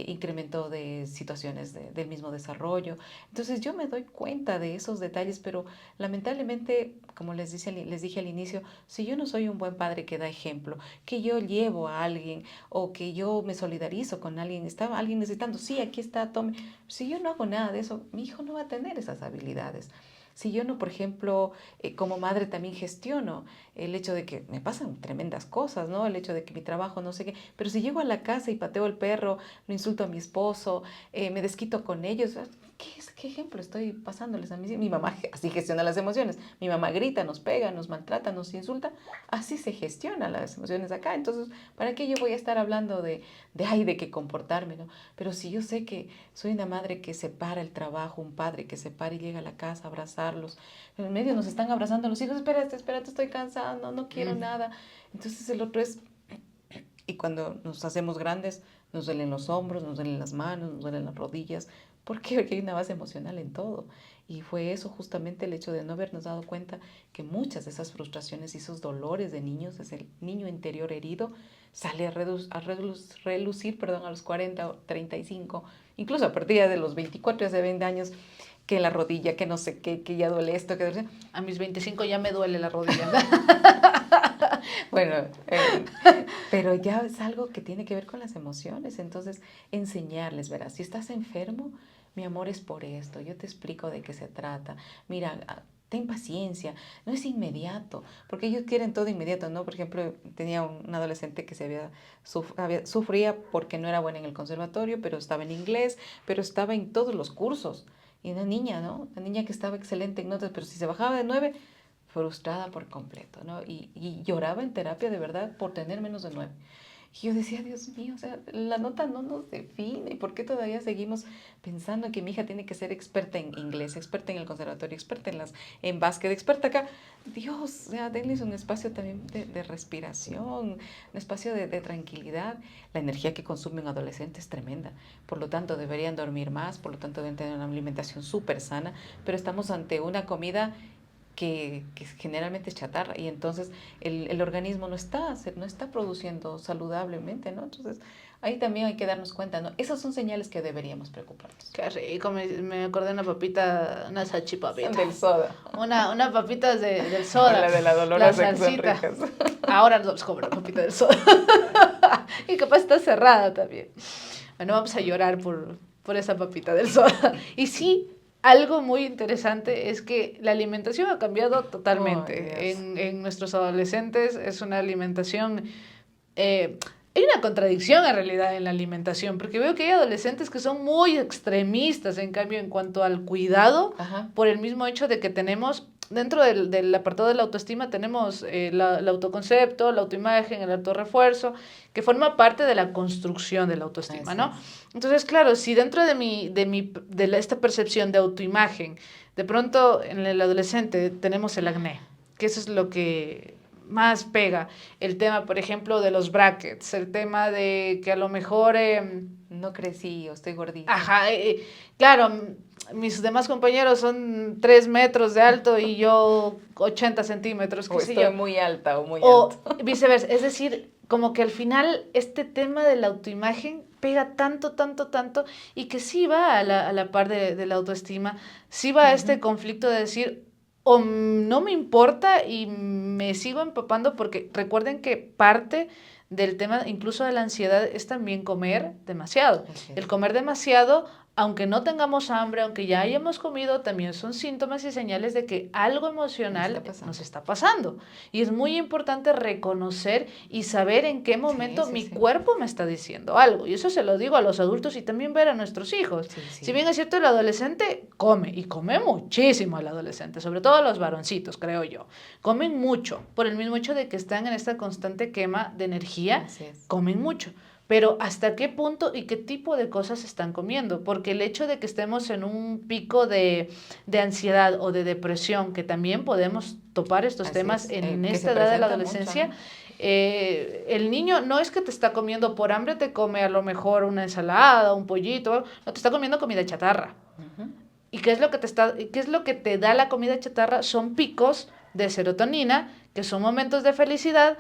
incremento de situaciones del mismo desarrollo. Entonces, yo me doy cuenta de esos detalles, pero lamentablemente, como les dije al inicio, si yo no soy un buen padre que da ejemplo, que yo llevo a alguien o que yo me solidarizo con alguien, estaba alguien necesitando, sí, aquí está, tome. Si yo no hago nada de eso, mi hijo no va a tener esas habilidades. Si yo no, por ejemplo, como madre también gestiono el hecho de que me pasan tremendas cosas, ¿no? El hecho de que mi trabajo no sé qué, pero si llego a la casa y pateo al perro, lo insulto a mi esposo, me desquito con ellos, ¿qué ejemplo estoy pasándoles a mi mamá? Así gestiona las emociones. Mi mamá grita, nos pega, nos maltrata, nos insulta. Así se gestiona las emociones acá. Entonces, ¿para qué yo voy a estar hablando de qué comportarme, ¿no? Pero si yo sé que soy una madre que separa el trabajo, un padre que separa y llega a la casa a abrazarlos, en el medio nos están abrazando los hijos, espérate, estoy cansada, no quiero nada. Entonces el otro es, y cuando nos hacemos grandes, nos duelen los hombros, nos duelen las manos, nos duelen las rodillas. ¿Por qué? Porque hay una base emocional en todo. Y fue eso justamente el hecho de no habernos dado cuenta que muchas de esas frustraciones y esos dolores de niños, es el niño interior herido, sale a relucir a los 40 o 35, incluso a partir de los 24, hace 20 años, que la rodilla, que no sé qué, que ya duele esto, que duele... A mis 25 ya me duele la rodilla. Bueno, pero ya es algo que tiene que ver con las emociones. Entonces, enseñarles, verás, si estás enfermo, mi amor, es por esto, yo te explico de qué se trata. Mira, ten paciencia, no es inmediato, porque ellos quieren todo inmediato, ¿no? Por ejemplo, tenía un adolescente que sufría porque no era buena en el conservatorio, pero estaba en inglés, pero estaba en todos los cursos. Y una niña, ¿no? Una niña que estaba excelente en notas, pero si se bajaba de 9, frustrada por completo, ¿no? Y lloraba en terapia de verdad por tener menos de 9. Y yo decía, Dios mío, o sea, la nota no nos define. ¿Y por qué todavía seguimos pensando que mi hija tiene que ser experta en inglés, experta en el conservatorio, experta en básquet, experta acá? Dios, o sea, denles un espacio también de respiración, un espacio de tranquilidad. La energía que consume un adolescente es tremenda. Por lo tanto, deberían dormir más, por lo tanto, deben tener una alimentación súper sana, pero estamos ante una comida que generalmente es chatarra y entonces el organismo no está produciendo saludablemente, ¿no? Entonces ahí también hay que darnos cuenta, ¿no? Esas son señales que deberíamos preocuparnos. Qué rico, me acordé de una papita, una salchipapita. Del soda. Una papita del soda. La de la Dolores, que son ricas. Ahora nos cobran papita del soda. Y capaz está cerrada también. Bueno, vamos a llorar por esa papita del soda. Y sí, algo muy interesante es que la alimentación ha cambiado totalmente. En nuestros adolescentes es una alimentación hay una contradicción en realidad en la alimentación, porque veo que hay adolescentes que son muy extremistas, en cambio, en cuanto al cuidado, Ajá. por el mismo hecho de que tenemos, dentro del apartado de la autoestima, tenemos el autoconcepto, la autoimagen, el autorrefuerzo, que forma parte de la construcción de la autoestima, Así ¿no? es. Entonces, claro, si dentro esta percepción de autoimagen, de pronto en el adolescente tenemos el acné, que eso es lo que más pega. El tema, por ejemplo, de los brackets, el tema de que a lo mejor... No crecí o estoy gordita. ajá, claro, mis demás compañeros son 3 metros de alto y yo 80 centímetros, qué O sé estoy yo. muy alta o muy O alto. viceversa, es decir, como que al final este tema de la autoimagen pega tanto, tanto, tanto y que sí va a la par de la autoestima, sí va a este conflicto de decir, o no me importa y me sigo empapando porque recuerden que parte del tema incluso de la ansiedad es también comer demasiado. Así El es. comer demasiado, aunque no tengamos hambre, aunque ya hayamos comido, también son síntomas y señales de que algo emocional nos está pasando. Y es muy importante reconocer y saber en qué momento mi Sí. cuerpo me está diciendo algo. Y eso se lo digo a los adultos y también ver a nuestros hijos. Sí. Si bien es cierto, el adolescente come, y come muchísimo el adolescente, sobre todo los varoncitos, creo yo. Comen mucho, por el mismo hecho de que están en esta constante quema de energía, comen mucho. Pero ¿hasta qué punto y qué tipo de cosas están comiendo? Porque el hecho de que estemos en un pico de ansiedad o de depresión, que también podemos topar estos Así temas es. en Que se esta edad de la presenta adolescencia, mucho, ¿no? El niño no es que te está comiendo por hambre, te come a lo mejor una ensalada, un pollito, no, te está comiendo comida chatarra. ¿Y qué es lo que qué es lo que te da la comida chatarra? Son picos de serotonina, que son momentos de felicidad,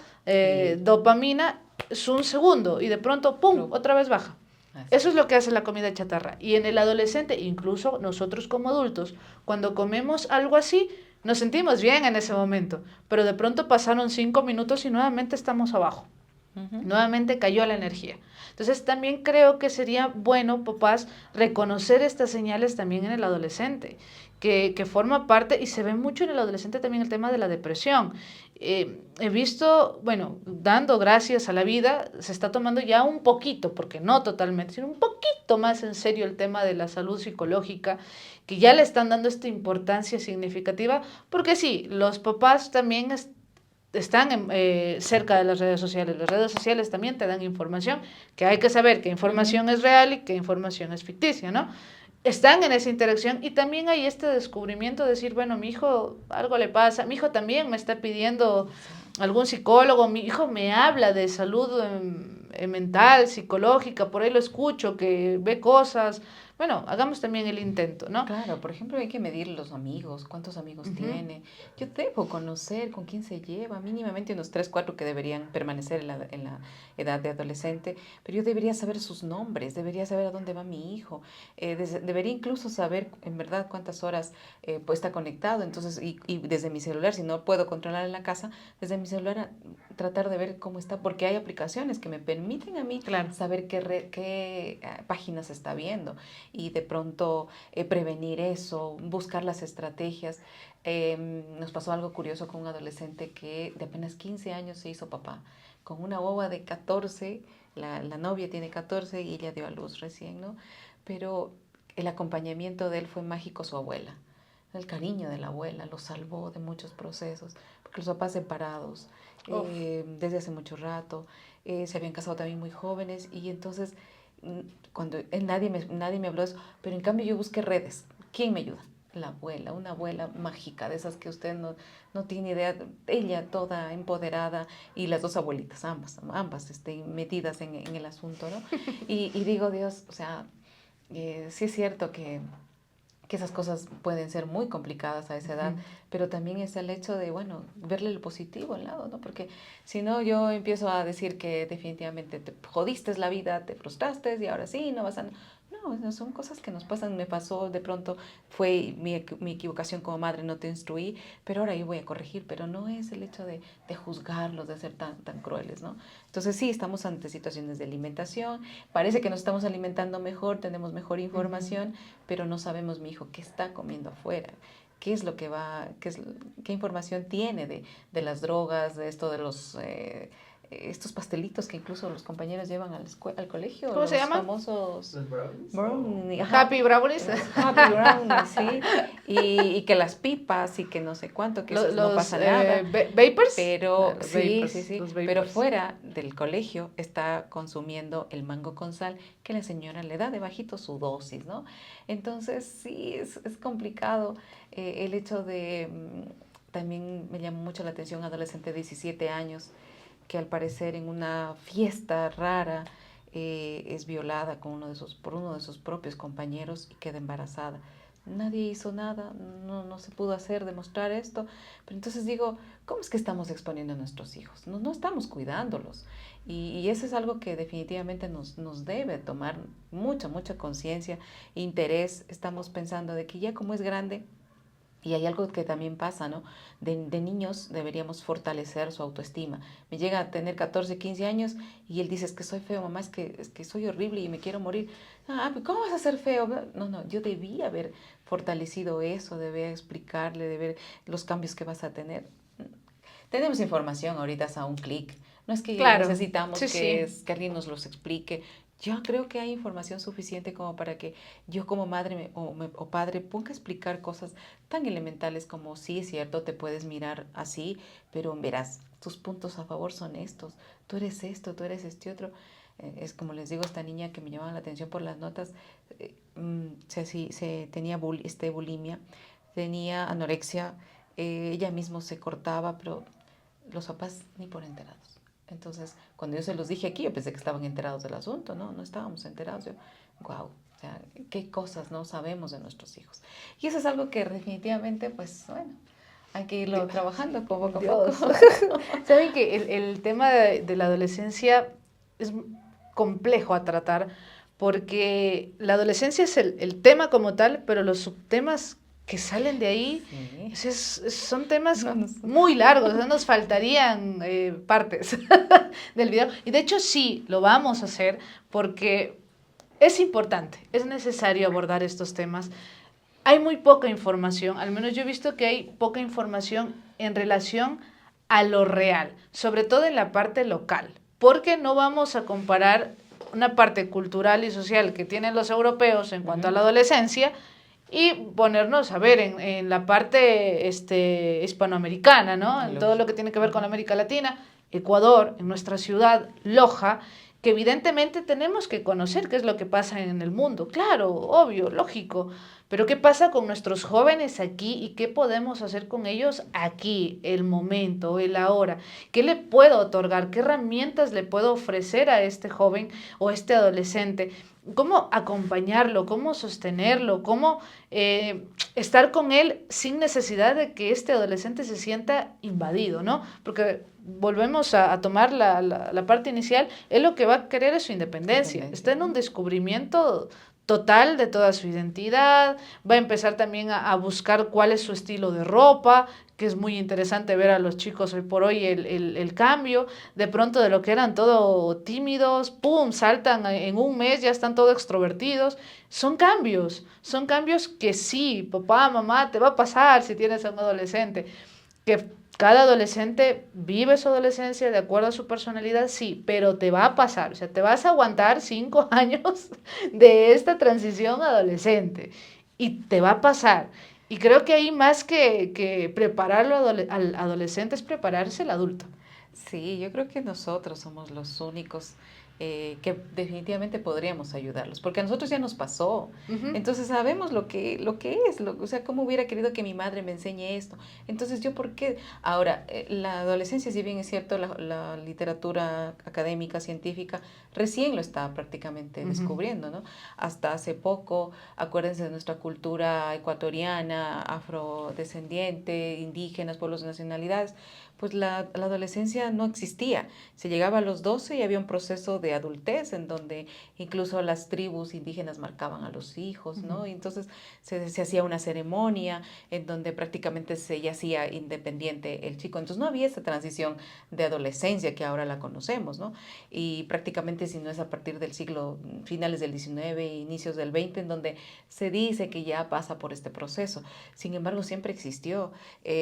dopamina, es un segundo y de pronto, ¡pum!, otra vez baja. Eso es lo que hace la comida chatarra. Y en el adolescente, incluso nosotros como adultos, cuando comemos algo así, nos sentimos bien en ese momento, pero de pronto pasaron 5 minutos y nuevamente estamos abajo. Nuevamente cayó la energía. Entonces también creo que sería bueno, papás, reconocer estas señales también en el adolescente, que forma parte, y se ve mucho en el adolescente también el tema de la depresión. He visto, bueno, dando gracias a la vida, se está tomando ya un poquito, porque no totalmente, sino un poquito más en serio el tema de la salud psicológica, que ya le están dando esta importancia significativa, porque sí, los papás también están cerca de las redes sociales. Las redes sociales también te dan información, que hay que saber qué información es real y qué información es ficticia, ¿no? Están en esa interacción y también hay este descubrimiento de decir, bueno, mi hijo algo le pasa, mi hijo también me está pidiendo algún psicólogo, mi hijo me habla de salud mental, psicológica, por ahí lo escucho, que ve cosas. Bueno, hagamos también el intento, ¿no? Claro, por ejemplo, hay que medir los amigos, cuántos amigos tiene. Yo debo conocer con quién se lleva, mínimamente unos 3, 4 que deberían permanecer en la edad de adolescente, pero yo debería saber sus nombres, debería saber a dónde va mi hijo, debería incluso saber en verdad cuántas horas pues está conectado, entonces, y desde mi celular, si no puedo controlar en la casa, desde mi celular tratar de ver cómo está, porque hay aplicaciones que me permiten a mí saber qué páginas está viendo y de pronto prevenir eso, buscar las estrategias. Nos pasó algo curioso con un adolescente que de apenas 15 años se hizo papá, con una boba de 14, la novia tiene 14 y ella dio a luz recién, ¿no? Pero el acompañamiento de él fue mágico, su abuela. El cariño de la abuela lo salvó de muchos procesos, porque los papás separados desde hace mucho rato, se habían casado también muy jóvenes y entonces cuando nadie me habló de eso, pero en cambio yo busqué redes. ¿Quién me ayuda? La abuela, una abuela mágica, de esas que usted no tiene idea, ella toda empoderada y las dos abuelitas, ambas metidas en el asunto, ¿no? Y digo, Dios, o sea, sí es cierto que esas cosas pueden ser muy complicadas a esa edad, pero también es el hecho de, bueno, verle lo positivo al lado, ¿no? Porque si no, yo empiezo a decir que definitivamente te jodiste la vida, te frustraste y ahora sí, no vas a... No, son cosas que nos pasan, me pasó de pronto, fue mi equivocación como madre, no te instruí, pero ahora yo voy a corregir, pero no es el hecho de juzgarlos, de ser tan crueles, ¿no? Entonces sí, estamos ante situaciones de alimentación, parece que nos estamos alimentando mejor, tenemos mejor información, pero no sabemos, mi hijo, qué está comiendo afuera, qué es lo que va, qué información tiene de las drogas, de esto de los estos pastelitos que incluso los compañeros llevan al colegio. ¿Cómo se llaman? Los famosos brownies. Happy Brownies. Happy brownies, sí. Y que las pipas y que no sé cuánto, que eso no pasa nada. Vapors. Pero Los sí, vapors, sí, sí. los vapors. Pero fuera del colegio está consumiendo el mango con sal que la señora le da de bajito su dosis, ¿no? Entonces sí, es complicado el hecho de... También me llamó mucho la atención un adolescente de 17 años que al parecer en una fiesta rara es violada por uno de sus propios compañeros y queda embarazada. Nadie hizo nada, no se pudo demostrar esto. Pero entonces digo, ¿cómo es que estamos exponiendo a nuestros hijos? No estamos cuidándolos. Y eso es algo que definitivamente nos debe tomar mucha conciencia, interés. Estamos pensando de que ya como es grande, y hay algo que también pasa, ¿no? De niños deberíamos fortalecer su autoestima. Me llega a tener 14, 15 años y él dice, es que soy feo, mamá, es que soy horrible y me quiero morir. ¿Cómo vas a ser feo? No, yo debía haber fortalecido eso, debía explicarle, de ver los cambios que vas a tener. Tenemos información ahorita a un clic. No es que necesitamos que alguien nos los explique. Yo creo que hay información suficiente como para que yo como madre o padre pueda explicar cosas tan elementales como sí, es cierto, te puedes mirar así, pero verás, tus puntos a favor son estos. Tú eres esto, tú eres este otro. Es como les digo, esta niña que me llamaba la atención por las notas, tenía bulimia, tenía anorexia, ella misma se cortaba, pero los papás ni por enterados. Entonces, cuando yo se los dije aquí, yo pensé que estaban enterados del asunto, no estábamos enterados. Yo, wow, o sea, qué cosas no sabemos de nuestros hijos. Y eso es algo que definitivamente, pues, bueno, hay que irlo trabajando poco a poco. Saben que el tema de la adolescencia es complejo a tratar porque la adolescencia es el tema como tal, pero los subtemas que salen de ahí son temas muy largos, nos faltarían partes del video. Y de hecho sí, lo vamos a hacer porque es importante, es necesario abordar estos temas. Hay muy poca información, al menos yo he visto que hay poca información en relación a lo real, sobre todo en la parte local, porque no vamos a comparar una parte cultural y social que tienen los europeos en cuanto a la adolescencia y ponernos a ver en la parte hispanoamericana, ¿no? En todo lo que tiene que ver con América Latina, Ecuador, en nuestra ciudad, Loja, que evidentemente tenemos que conocer qué es lo que pasa en el mundo. Claro, obvio, lógico. Pero ¿qué pasa con nuestros jóvenes aquí y qué podemos hacer con ellos aquí, el momento, el ahora? ¿Qué le puedo otorgar? ¿Qué herramientas le puedo ofrecer a este joven o este adolescente? ¿Cómo acompañarlo? ¿Cómo sostenerlo? ¿Cómo estar con él sin necesidad de que este adolescente se sienta invadido, ¿no? Porque volvemos a tomar la parte inicial, él lo que va a querer es su independencia. Está en un descubrimiento total de toda su identidad, va a empezar también a buscar cuál es su estilo de ropa, que es muy interesante ver a los chicos hoy por hoy el cambio, de pronto de lo que eran todo tímidos, ¡pum!, saltan en un mes, ya están todos extrovertidos. Son cambios que sí, papá, mamá, te va a pasar si tienes a un adolescente, que cada adolescente vive su adolescencia de acuerdo a su personalidad, sí, pero te va a pasar, o sea, te vas a aguantar 5 años de esta transición adolescente y te va a pasar. Y creo que ahí más que prepararlo al adolescente es prepararse al adulto. Sí, yo creo que nosotros somos los únicos que definitivamente podríamos ayudarlos, porque a nosotros ya nos pasó. Entonces sabemos lo que es, o sea, cómo hubiera querido que mi madre me enseñe esto. Entonces, ¿yo por qué? Ahora, la adolescencia, si bien es cierto, la literatura académica, científica, recién lo está prácticamente descubriendo, ¿no? Hasta hace poco, acuérdense de nuestra cultura ecuatoriana, afrodescendiente, indígenas, pueblos de nacionalidades, pues la adolescencia no existía. Se llegaba a los 12 y había un proceso de de adultez, en donde incluso las tribus indígenas marcaban a los hijos, ¿no? Y entonces se hacía una ceremonia en donde prácticamente se hacía independiente el chico. Entonces no había esa transición de adolescencia que ahora la conocemos, ¿no? Y prácticamente si no es a partir del siglo, finales del XIX, inicios del XX, en donde se dice que ya pasa por este proceso. Sin embargo, siempre existió.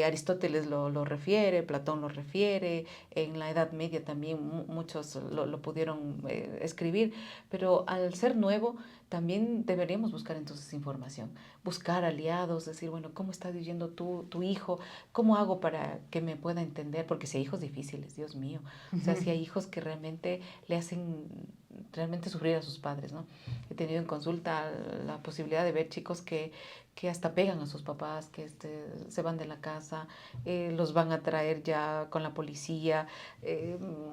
Aristóteles lo refiere, Platón lo refiere, en la Edad Media también muchos lo pudieron escribir, pero al ser nuevo también deberíamos buscar entonces información, buscar aliados, decir, bueno, ¿cómo está viviendo tu hijo? ¿Cómo hago para que me pueda entender? Porque si hay hijos difíciles, Dios mío, o sea, si hay hijos que realmente le hacen realmente sufrir a sus padres, ¿no? He tenido en consulta la posibilidad de ver chicos que hasta pegan a sus papás, que se van de la casa, los van a traer ya con la policía,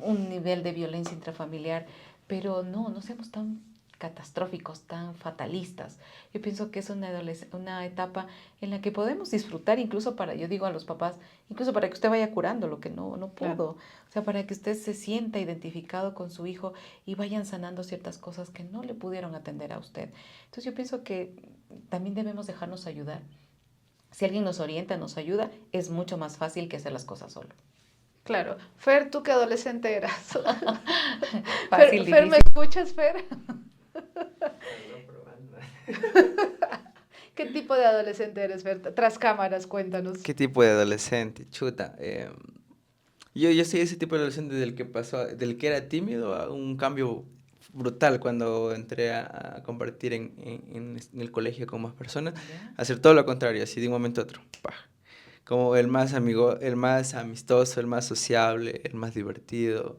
un nivel de violencia intrafamiliar, pero no seamos tan catastróficos, tan fatalistas. Yo pienso que es una etapa en la que podemos disfrutar, incluso para, yo digo a los papás, incluso para que usted vaya curando lo que no pudo, claro. O sea, para que usted se sienta identificado con su hijo y vayan sanando ciertas cosas que no le pudieron atender a usted. Entonces yo pienso que también debemos dejarnos ayudar. Si alguien nos orienta, nos ayuda, es mucho más fácil que hacer las cosas solo. Claro. Fer, ¿tú qué adolescente eras? Fácil, Fer, ¿me escuchas, Fer? ¿Qué tipo de adolescente eres, Fer? Tras cámaras, cuéntanos. ¿Qué tipo de adolescente? Chuta. Yo soy ese tipo de adolescente del que era tímido a un cambio brutal cuando entré a compartir en el colegio con más personas. ¿Ya? Hacer todo lo contrario, así de un momento a otro. ¡Pah! Como el más amigo, el más amistoso, el más sociable, el más divertido,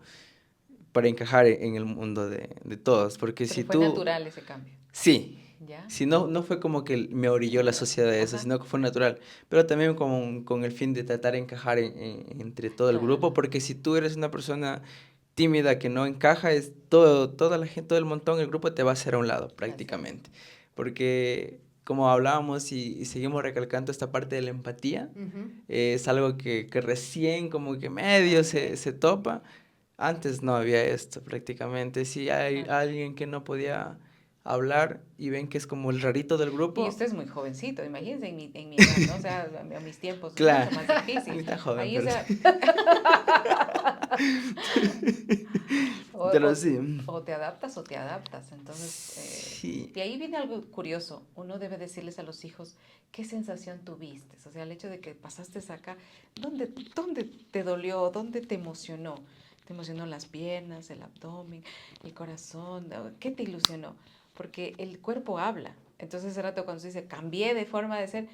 para encajar en el mundo de todos. Porque Pero si fue tú... natural ese cambio. Sí. ¿Ya? Si no fue como que me orilló la sociedad de eso, Ajá. sino que fue natural. Pero también con el fin de tratar de encajar entre todo el grupo, Claro. porque si tú eres una persona tímida que no encaja, toda la gente, todo el montón, el grupo te va a hacer a un lado prácticamente. Porque como hablábamos y seguimos recalcando esta parte de la empatía, es algo que recién como que medio se topa. Antes no había esto prácticamente. Si hay Claro. alguien que no podía hablar y ven que es como el rarito del Y grupo. usted es muy jovencito, imagínense en mi edad, ¿no? O sea, a mis tiempos Claro. es mucho más difícil. Ni tan joven, Ahí, pero o sea, pero sí. o te adaptas o te adaptas. Entonces, Sí. y ahí viene algo curioso. Uno debe decirles a los hijos qué sensación tuviste. O sea, el hecho de que pasaste acá, ¿dónde te dolió? ¿Dónde te emocionó? ¿Te emocionó las piernas, el abdomen, el corazón? ¿Qué te ilusionó? Porque el cuerpo habla. Entonces, ese rato cuando se dice, cambié de forma de ser,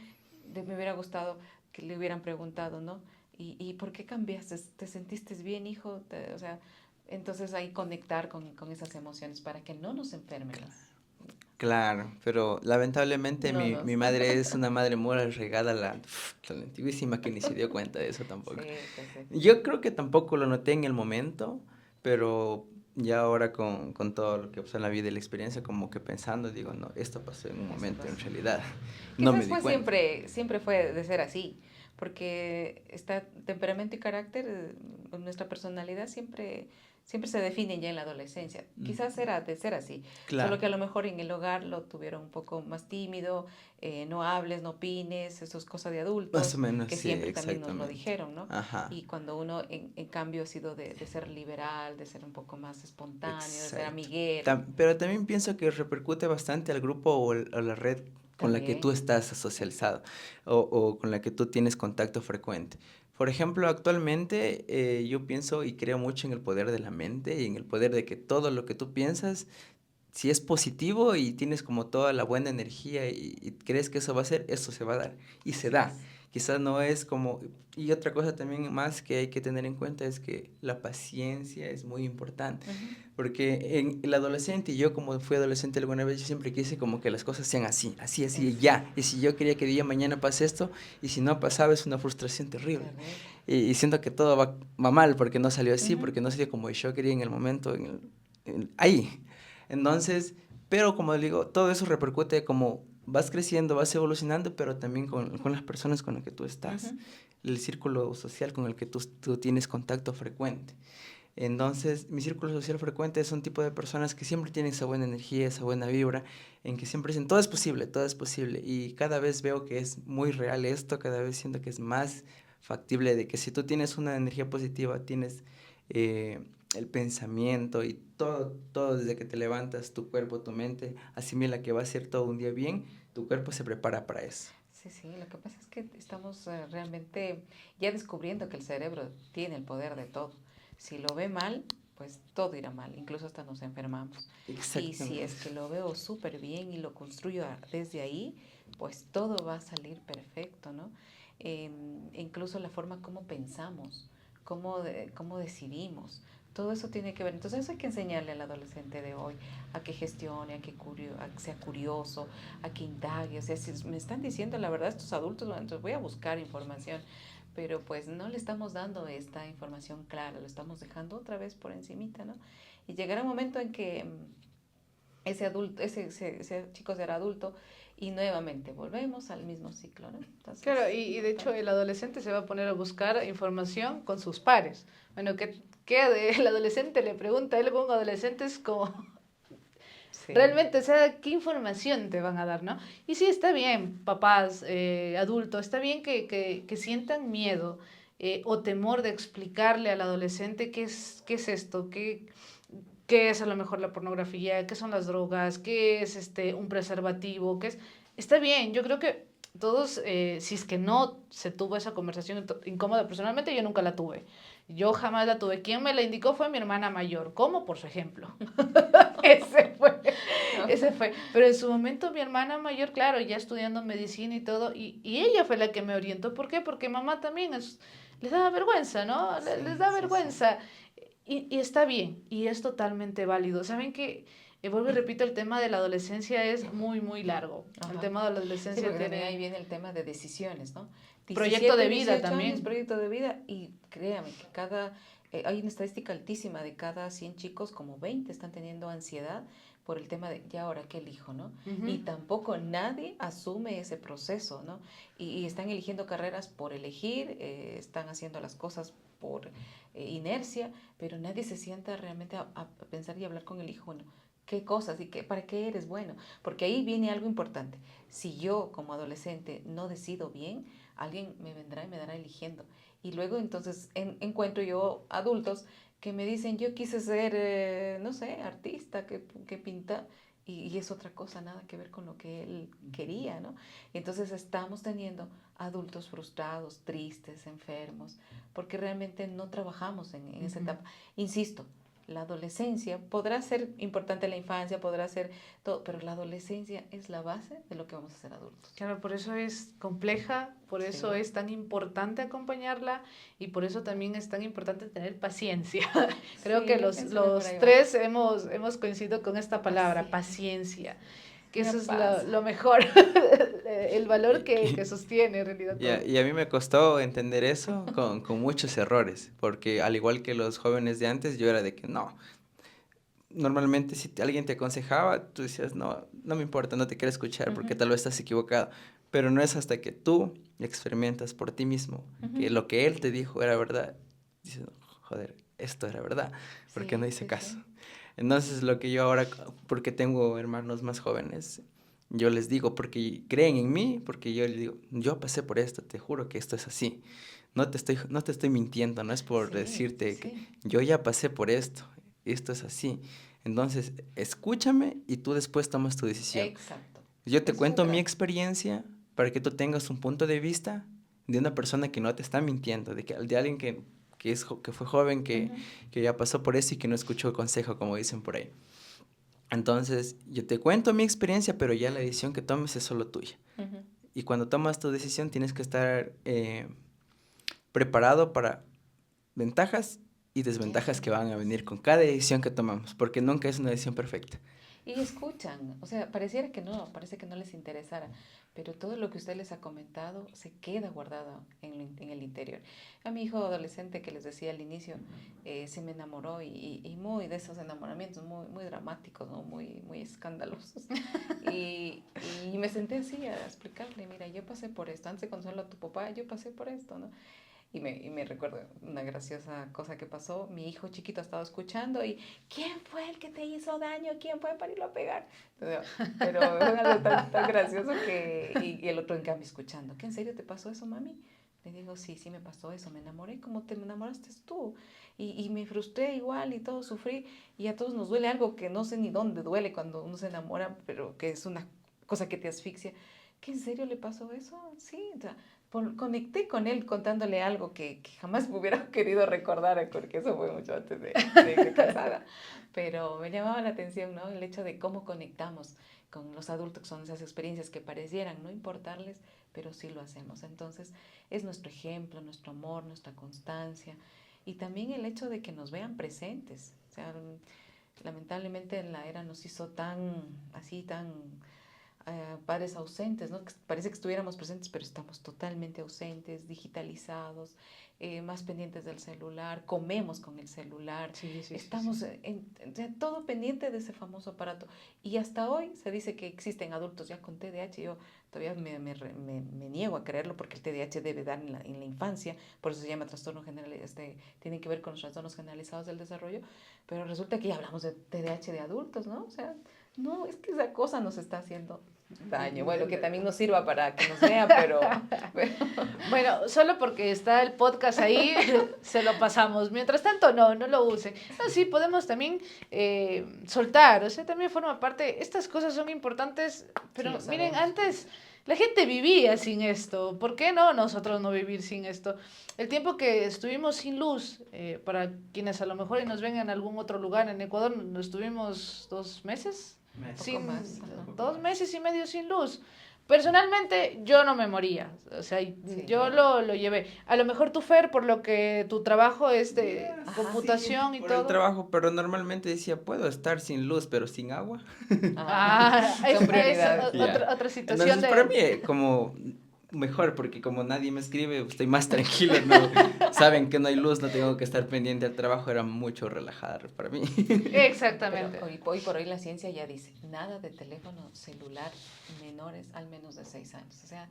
me hubiera gustado que le hubieran preguntado, ¿no? ¿Y por qué cambiaste? ¿Te sentiste bien, hijo? O sea, entonces ahí conectar con esas emociones para que no nos enfermemos. Claro, pero lamentablemente No mi, nos. mi madre es una madre muy regada la antiguísima que ni se dio cuenta de eso tampoco. Sí. Yo creo que tampoco lo noté en el momento, pero ya ahora con todo lo que pasó en la vida y la experiencia, como que pensando, digo, no, esto pasó en un momento, en realidad. No me Quizás di cuenta. siempre fue de ser así, porque está temperamento y carácter, nuestra personalidad siempre se define ya en la adolescencia. Quizás era de ser así, Claro. solo que a lo mejor en el hogar lo tuvieron un poco más tímido, no hables, no opines, eso es cosa de adultos. Más o menos, que sí, siempre también nos lo exactamente. dijeron, ¿no? Ajá. Y cuando uno en cambio ha sido de ser liberal, de ser un poco más espontáneo, de ser Exacto. amiguero. Pero también pienso que repercute bastante al grupo o la red con la que tú También. estás socializado o con la que tú tienes contacto frecuente. Por ejemplo, actualmente yo pienso y creo mucho en el poder de la mente y en el poder de que todo lo que tú piensas, si es positivo y tienes como toda la buena energía y crees que eso va a ser, eso se va a dar y se da. Quizás no es como... Y otra cosa también más que hay que tener en cuenta es que la paciencia es muy importante. Porque en el adolescente, y yo como fui adolescente alguna vez, yo siempre quise como que las cosas sean así, y ya. Y si yo quería que día mañana pase esto, y si no pasaba es una frustración terrible. Y siento que todo va mal porque no salió así, porque no salió como yo quería en el momento, ahí. Entonces, pero como digo, todo eso repercute como vas creciendo, vas evolucionando, pero también con las personas con las que tú estás, el círculo social con el que tú tienes contacto frecuente. Entonces, mi círculo social frecuente es un tipo de personas que siempre tienen esa buena energía, esa buena vibra, en que siempre dicen, todo es posible, todo es posible. Y cada vez veo que es muy real esto, cada vez siento que es más factible de que si tú tienes una energía positiva, tienes el pensamiento y todo desde que te levantas, tu cuerpo, tu mente, asimila que va a ser todo un día bien, tu cuerpo se prepara para eso. Sí, sí, lo que pasa es que estamos realmente ya descubriendo que el cerebro tiene el poder de todo. Si lo ve mal, pues todo irá mal, incluso hasta nos enfermamos. Y si Exactamente. es que lo veo súper bien y lo construyo desde ahí, pues todo va a salir perfecto, ¿no? Incluso la forma como pensamos, cómo decidimos, todo eso tiene que ver. Entonces eso hay que enseñarle al adolescente de hoy a que gestione, a que sea curioso, a que indague. O sea, si me están diciendo la verdad estos adultos, entonces voy a buscar información. Pero pues no le estamos dando esta información clara, lo estamos dejando otra vez por encimita, ¿no? Y llegará un momento en que ese chico será adulto y nuevamente volvemos al mismo ciclo, ¿no? Entonces, Claro, y de hecho el adolescente se va a poner a buscar información con sus pares. Bueno, ¿qué el adolescente le pregunta a él con un adolescente? Es como, sí. realmente, o sea, ¿qué información te van a dar, no? Y sí, está bien, papás, adultos, está bien que sientan miedo o temor de explicarle al adolescente qué es esto, qué es a lo mejor la pornografía, qué son las drogas, qué es un preservativo, qué es... Está bien, yo creo que todos, si es que no se tuvo esa conversación incómoda, personalmente yo nunca la tuve. Yo jamás la tuve. Quien me la indicó fue mi hermana mayor. ¿Cómo? Por su ejemplo. ese fue, ese fue. Pero en su momento mi hermana mayor, claro, ya estudiando medicina y todo, y ella fue la que me orientó. ¿Por qué? Porque mamá también les daba vergüenza, ¿no? Les Sí, da sí, sí. vergüenza. Y está bien, y es totalmente válido. Saben que, vuelvo y repito, el tema de la adolescencia es muy, muy largo. El Ajá. tema de la Sí, adolescencia porque también ahí tiene viene el tema de decisiones, ¿no? proyecto de 17, vida 18 años, también. proyecto de vida, y créame que hay una estadística altísima de cada 100 chicos, como 20 están teniendo ansiedad por el tema de, ¿y ahora qué elijo, no? Y Ujú. tampoco nadie asume ese proceso, ¿no? Y están eligiendo carreras por elegir, están haciendo las cosas por inercia, pero nadie se sienta realmente a pensar y hablar con el hijo, bueno, qué cosas y para qué eres bueno, porque ahí viene algo importante. Si yo como adolescente no decido bien, alguien me vendrá y me dará eligiendo. Y luego entonces encuentro yo adultos que me dicen, yo quise ser, no sé, artista, que pinta, y es otra cosa, nada que ver con lo que él quería, ¿no? Entonces estamos teniendo adultos frustrados, tristes, enfermos, porque realmente no trabajamos en esa etapa. Insisto, la adolescencia podrá ser importante, la infancia podrá ser todo, pero la adolescencia es la base de lo que vamos a ser adultos. Claro, por eso es compleja, por eso Sí, es tan importante acompañarla y por eso también es tan importante tener paciencia. Creo que sí, yo pienso que por los ahí va. tres hemos coincidido con esta palabra, Paciencia, paciencia, que me eso es pasa. lo mejor, el valor Y, que sostiene en realidad todo. y a mí me costó entender eso con muchos errores, porque al igual que los jóvenes de antes, yo era de que no. Normalmente si alguien te aconsejaba, tú decías, no, no me importa, no te quiero escuchar porque Ujú, tal vez estás equivocado. Pero no es hasta que tú experimentas por ti mismo que ujú. lo que él te dijo era verdad. Dices, "No, joder, esto era verdad, porque no Sí, hice sí, caso". sí. Entonces lo que yo ahora, porque tengo hermanos más jóvenes, yo les digo, porque creen en mí, porque yo les digo, yo pasé por esto, te juro que esto es así. No te estoy mintiendo, no es por Sí, sí, decirte que sí. yo ya pasé por esto es así. Entonces, escúchame y tú después tomas tu decisión. Exacto. Yo te De eso se cuento mi trata. experiencia para que tú tengas un punto de vista de una persona que no te está mintiendo, de alguien que fue joven, Ujú, que ya pasó por eso y que no escuchó consejo, como dicen por ahí. Entonces, yo te cuento mi experiencia, pero ya la decisión que tomes es solo tuya. ujú. Y cuando tomas tu decisión tienes que estar preparado para ventajas y desventajas que van a Desventajas. venir con cada decisión que tomamos, porque nunca es una decisión perfecta. Y escuchan, o sea, pareciera que no, parece que no les interesara, pero todo lo que usted les ha comentado se queda guardado en el interior. A mi hijo adolescente que les decía al inicio, se me enamoró y muy de esos enamoramientos muy, muy dramáticos, ¿no? Muy, muy escandalosos. Y me senté así a explicarle, mira, yo pasé por esto, antes de conocerlo a tu papá, yo pasé por esto, ¿no? Y me recuerdo una graciosa cosa que pasó. Mi hijo chiquito estaba escuchando y ¿quién fue el que te hizo daño? ¿Quién fue para irlo a pegar? Entonces, pero fue algo tan gracioso que... Y el otro en cambio escuchando. ¿Qué en serio te pasó eso, mami? Le digo, sí, sí me pasó eso, me enamoré como te enamoraste tú. Y me frustré igual y todo, sufrí. Y a todos nos duele algo que no sé ni dónde duele cuando uno se enamora, pero que es una cosa que te asfixia. ¿Qué en serio le pasó eso? Sí, o sea, conecté con él contándole algo que jamás me hubiera querido recordar, porque eso fue mucho antes de casada. Pero me llamaba la atención, ¿no? El hecho de cómo conectamos con los adultos, son esas experiencias que parecieran no importarles, pero sí lo hacemos. Entonces, es nuestro ejemplo, nuestro amor, nuestra constancia y también el hecho de que nos vean presentes. O sea, lamentablemente la era nos hizo tan, así, tan padres ausentes, ¿no? Parece que estuviéramos presentes, pero estamos totalmente ausentes, digitalizados, más pendientes del celular, comemos con el celular, estamos todo pendiente de ese famoso aparato. Y hasta hoy se dice que existen adultos ya con TDAH. Yo todavía me niego a creerlo porque el TDAH debe dar en la infancia, por eso se llama trastorno general, tiene que ver con los trastornos generalizados del desarrollo, pero resulta que ya hablamos de TDAH de adultos, ¿no? O sea, no, es que esa cosa nos está haciendo daño. Bueno, que también nos sirva para que nos vea, pero... Bueno, solo porque está el podcast ahí, se lo pasamos. Mientras tanto, no lo usen. No, sí, podemos también soltar, o sea, también forma parte, estas cosas son importantes, pero Sí, miren, antes la gente vivía sin esto, ¿por qué no nosotros no vivir sin esto? El tiempo que estuvimos sin luz, para quienes a lo mejor y nos ven en algún otro lugar, en Ecuador, nos estuvimos 2 meses. Sin, más. 2 meses y medio sin luz. Personalmente, yo no me moría. O sea, yo lo llevé. A lo mejor tú, Fer, por lo que tu trabajo es de computación y por todo. el trabajo, pero normalmente decía, puedo estar sin luz, pero sin agua. Son prioridades. Otra situación. Entonces, para mí, como mejor, porque como nadie me escribe, estoy más tranquilo, ¿no? Saben que no hay luz, no tengo que estar pendiente al trabajo, era mucho relajada para mí. Exactamente. Pero hoy por hoy la ciencia ya dice, nada de teléfono celular menores al menos de 6 años. O sea,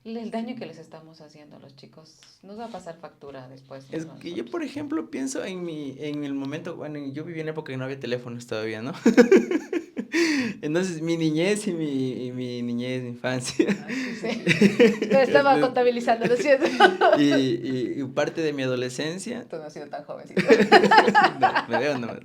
el daño que les estamos haciendo a los chicos nos va a pasar factura después. Es que yo, por ejemplo, pienso en el momento, bueno, yo viví en época que no había teléfonos todavía, ¿no? Entonces, mi niñez y mi niñez, mi infancia. Lo estaba contabilizando, ¿lo siento? Y parte de mi adolescencia. Tú no has sido tan jovencito. No, me veo, no me veo.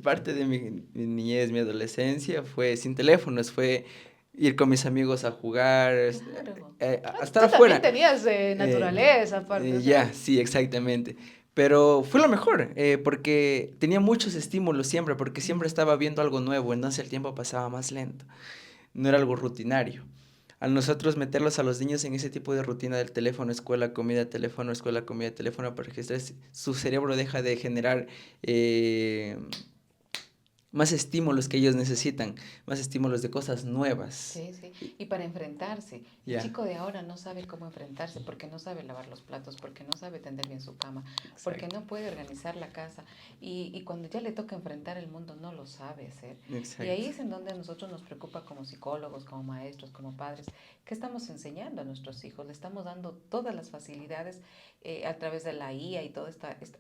Parte de mi niñez, mi adolescencia fue sin teléfonos, fue ir con mis amigos a jugar, Claro. a estar Tú afuera. también tenías naturaleza, aparte. Ya, sí, exactamente. Pero fue lo mejor, porque tenía muchos estímulos siempre, porque siempre estaba viendo algo nuevo, entonces el tiempo pasaba más lento, no era algo rutinario. Al nosotros meterlos a los niños en ese tipo de rutina del teléfono, escuela, comida, teléfono, porque su cerebro deja de generar más estímulos que ellos necesitan, más estímulos de cosas nuevas. Sí, sí. Y para enfrentarse. El chico de ahora no sabe cómo enfrentarse porque no sabe lavar los platos, porque no sabe tender bien su cama, porque no puede organizar la casa. Y cuando ya le toca enfrentar el mundo, no lo sabe hacer. Exacto. Y ahí es en donde a nosotros nos preocupa como psicólogos, como maestros, como padres, ¿qué estamos enseñando a nuestros hijos? Le estamos dando todas las facilidades a través de la IA y todo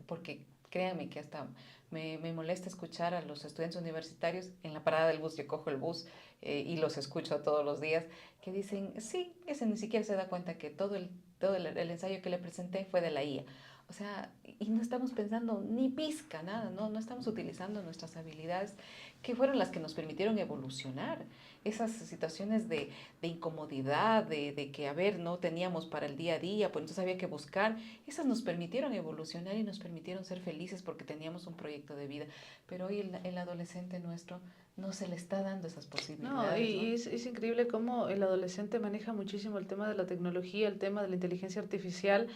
porque créanme que hasta me molesta escuchar a los estudiantes universitarios en la parada del bus. Yo cojo el bus y los escucho todos los días, que dicen, sí, ese ni siquiera se da cuenta que todo el ensayo que le presenté fue de la IA. O sea, y no estamos pensando ni pizca, nada, no estamos utilizando nuestras habilidades que fueron las que nos permitieron evolucionar. Esas situaciones de incomodidad, de que, a ver, no teníamos para el día a día, pues entonces había que buscar, esas nos permitieron evolucionar y nos permitieron ser felices porque teníamos un proyecto de vida. Pero hoy el adolescente nuestro no se le está dando esas posibilidades. No, y es increíble cómo el adolescente maneja muchísimo el tema de la tecnología, el tema de la inteligencia artificial,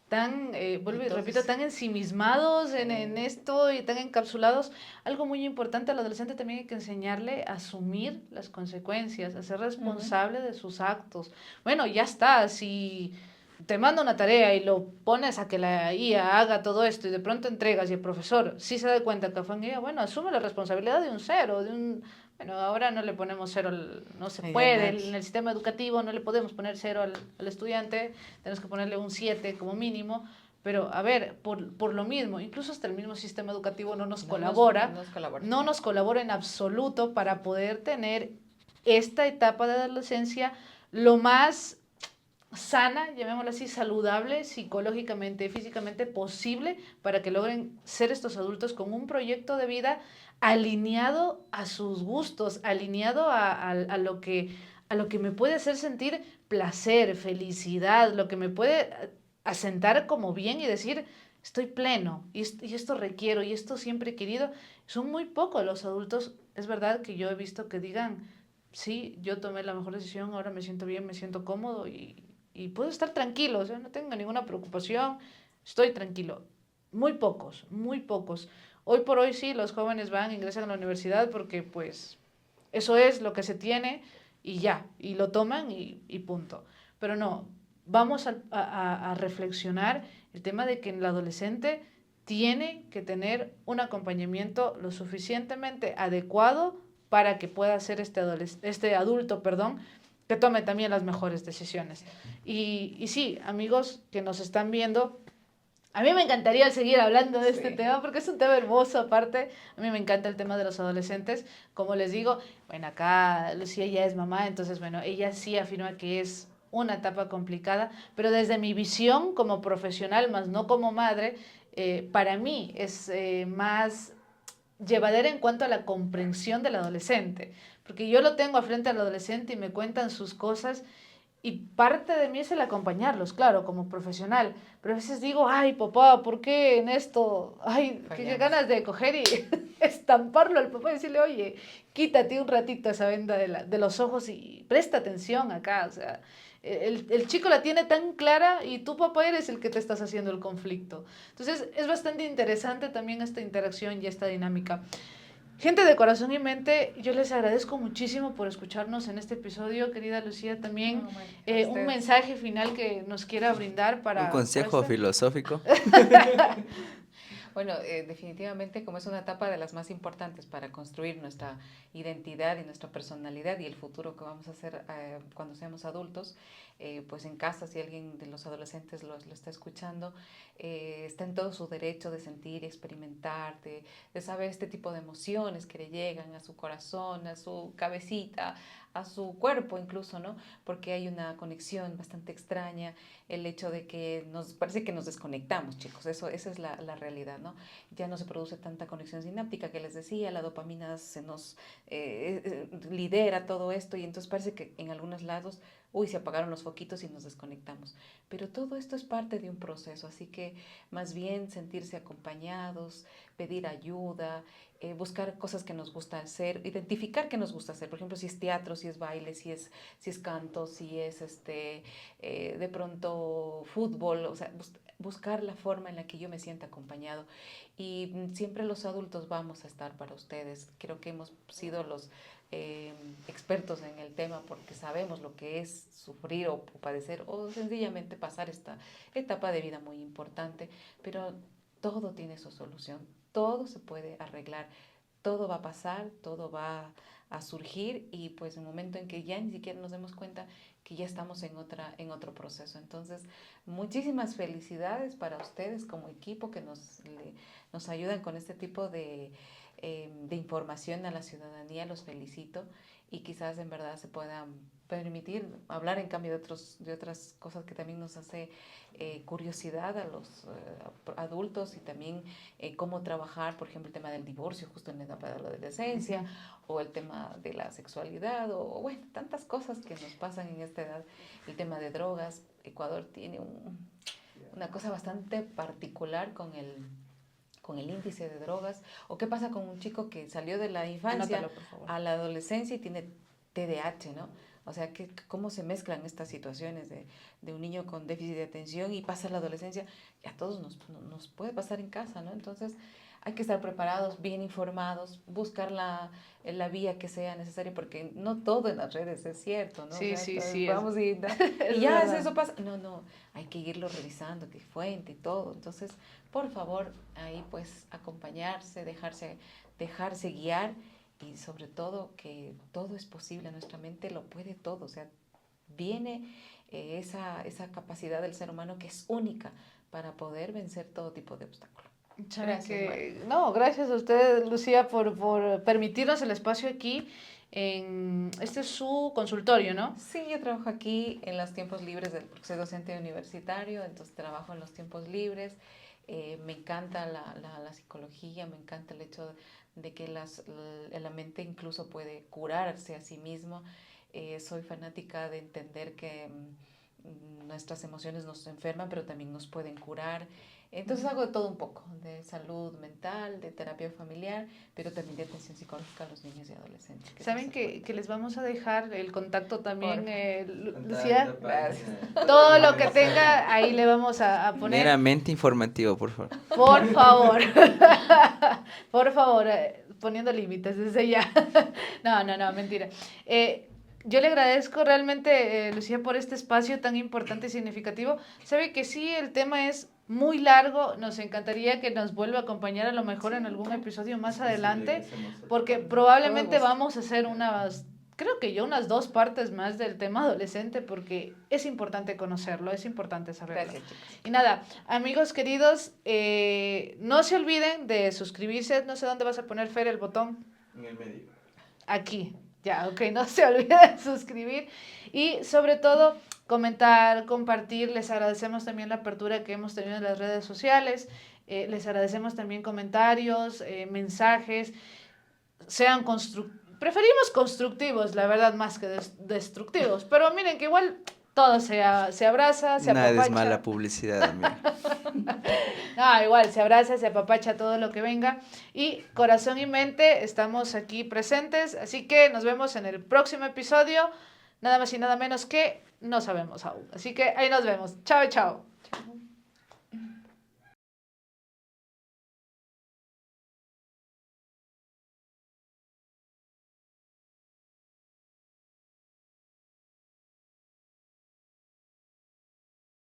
tan, vuelvo y repito, tan ensimismados en esto y tan encapsulados. Algo muy importante al adolescente también hay que enseñarle a asumir las consecuencias, a ser responsable de sus actos. Bueno, ya está, si te manda una tarea y lo pones a que la IA haga todo esto y de pronto entregas y el profesor sí se da cuenta que fue en ella, bueno, asume la responsabilidad de un ser o de un... Bueno, ahora no le ponemos cero, no se Ay, puede, Nachi. en el sistema educativo no le podemos poner cero al estudiante, tenemos que ponerle un 7 como mínimo, pero a ver, por lo mismo, incluso hasta el mismo sistema educativo no nos colabora, Nos colabora. no nos colabora en absoluto para poder tener esta etapa de adolescencia lo más sana, llamémoslo así, saludable psicológicamente, físicamente posible para que logren ser estos adultos con un proyecto de vida alineado a sus gustos, alineado a lo que me puede hacer sentir placer, felicidad, lo que me puede asentar como bien y decir, estoy pleno y esto requiero y esto siempre he querido. Son muy pocos los adultos, es verdad que yo he visto que digan, sí, yo tomé la mejor decisión, ahora me siento bien, me siento cómodo y puedo estar tranquilo, o sea, no tengo ninguna preocupación, estoy tranquilo. Muy pocos, muy pocos. Hoy por hoy sí, los jóvenes van, ingresan a la universidad porque pues eso es lo que se tiene y ya, y lo toman y punto. Pero no, vamos a reflexionar el tema de que el adolescente tiene que tener un acompañamiento lo suficientemente adecuado para que pueda ser este adulto, perdón, que tome también las mejores decisiones. Y sí, amigos que nos están viendo, a mí me encantaría seguir hablando de este tema porque es un tema hermoso aparte. A mí me encanta el tema de los adolescentes. Como les digo, bueno, acá Lucía ya es mamá, entonces, bueno, ella sí afirma que es una etapa complicada, pero desde mi visión como profesional, más no como madre, para mí es más llevadera en cuanto a la comprensión del adolescente, porque yo lo tengo a frente al adolescente y me cuentan sus cosas y parte de mí es el acompañarlos, claro, como profesional, pero a veces digo, ay, papá, ¿por qué en esto? Ay, qué ganas de coger y estamparlo al papá y decirle, oye, quítate un ratito esa venda de los ojos y presta atención acá, o sea, el chico la tiene tan clara y tú, papá, eres el que te estás haciendo el conflicto. Entonces, es bastante interesante también esta interacción y esta dinámica. Gente de corazón y mente, yo les agradezco muchísimo por escucharnos en este episodio, querida Lucía, también un mensaje final que nos quiera brindar Un para consejo filosófico. Bueno, definitivamente como es una etapa de las más importantes para construir nuestra identidad y nuestra personalidad y el futuro que vamos a hacer cuando seamos adultos, pues en casa, si alguien de los adolescentes lo está escuchando, está en todo su derecho de sentir y experimentar, de saber este tipo de emociones que le llegan a su corazón, a su cabecita, a su cuerpo incluso, ¿no? Porque hay una conexión bastante extraña, el hecho de que nos parece que nos desconectamos, chicos, esa es la realidad, ¿no? Ya no se produce tanta conexión sináptica que les decía, la dopamina se nos lidera todo esto y entonces parece que en algunos lados, uy, se apagaron los foquitos y nos desconectamos. Pero todo esto es parte de un proceso, así que más bien sentirse acompañados, pedir ayuda, buscar cosas que nos gusta hacer, identificar qué nos gusta hacer, por ejemplo, si es teatro, si es baile, si es canto, si es de pronto fútbol, o sea, buscar la forma en la que yo me sienta acompañado. Y siempre los adultos vamos a estar para ustedes. Creo que hemos sido los expertos en el tema porque sabemos lo que es sufrir o padecer o sencillamente pasar esta etapa de vida muy importante, pero todo tiene su solución, todo se puede arreglar, todo va a pasar, todo va a surgir y pues en el momento en que ya ni siquiera nos demos cuenta que ya estamos en otro proceso. Entonces, muchísimas felicidades para ustedes como equipo que nos ayudan con este tipo de información a la ciudadanía. Los felicito y quizás en verdad se puedan permitir hablar en cambio de otras cosas que también nos hace curiosidad a los adultos y también cómo trabajar, por ejemplo, el tema del divorcio justo en la etapa de la adolescencia o el tema de la sexualidad o bueno, tantas cosas que nos pasan en esta edad, el tema de drogas. Ecuador tiene una cosa bastante particular con el índice de drogas, o qué pasa con un chico que salió de la infancia a la adolescencia y tiene TDAH, ¿no? O sea, cómo se mezclan estas situaciones de un niño con déficit de atención y pasa a la adolescencia, y a todos nos puede pasar en casa, ¿no? Entonces, hay que estar preparados, bien informados, buscar la vía que sea necesaria, porque no todo en las redes es cierto, ¿no? Sí, o sea, sí. vamos y ya eso pasa. No, hay que irlo revisando, qué fuente y todo. Entonces, por favor, ahí pues acompañarse, dejarse guiar y sobre todo que todo es posible, nuestra mente lo puede todo, o sea, viene esa capacidad del ser humano que es única para poder vencer todo tipo de obstáculos. Gracias, Mari. No, gracias a usted, Lucía, por permitirnos el espacio aquí. Este es su consultorio, ¿no? Sí, yo trabajo aquí en los tiempos libres, porque soy docente universitario, entonces trabajo en los tiempos libres. Me encanta la psicología, me encanta el hecho de que la mente incluso puede curarse a sí mismo. Soy fanática de entender que nuestras emociones nos enferman, pero también nos pueden curar. Entonces hago de todo un poco, de salud mental, de terapia familiar, pero también de atención psicológica a los niños y adolescentes. Saben que les vamos a dejar el contacto también, Contacto, Lucía. Gracias. Todo lo que tenga, ahí le vamos a poner. Meramente informativo, por favor. Por favor. Por favor, poniendo límites desde ya. No, mentira. Yo le agradezco realmente, Lucía, por este espacio tan importante y significativo. Sabe que sí, el tema es muy largo. Nos encantaría que nos vuelva a acompañar a lo mejor en algún episodio más adelante, porque probablemente vamos a hacer creo que unas 2 partes más del tema adolescente, porque es importante conocerlo, es importante saberlo. Gracias, chicos. Y nada, amigos queridos, no se olviden de suscribirse. No sé dónde vas a poner, Fer, el botón. En el medio. Aquí. Ya, ok, no se olviden de suscribir y sobre todo comentar, compartir. Les agradecemos también la apertura que hemos tenido en las redes sociales. Les agradecemos también comentarios, mensajes. Sean preferimos constructivos, la verdad, más que destructivos. Pero miren que igual todo se abraza, se apapacha. Nada es mala publicidad, amigo. No, igual, se abraza, se apapacha todo lo que venga. Y corazón y mente, estamos aquí presentes. Así que nos vemos en el próximo episodio. Nada más y nada menos que no sabemos aún. Así que ahí nos vemos. Chao, chao.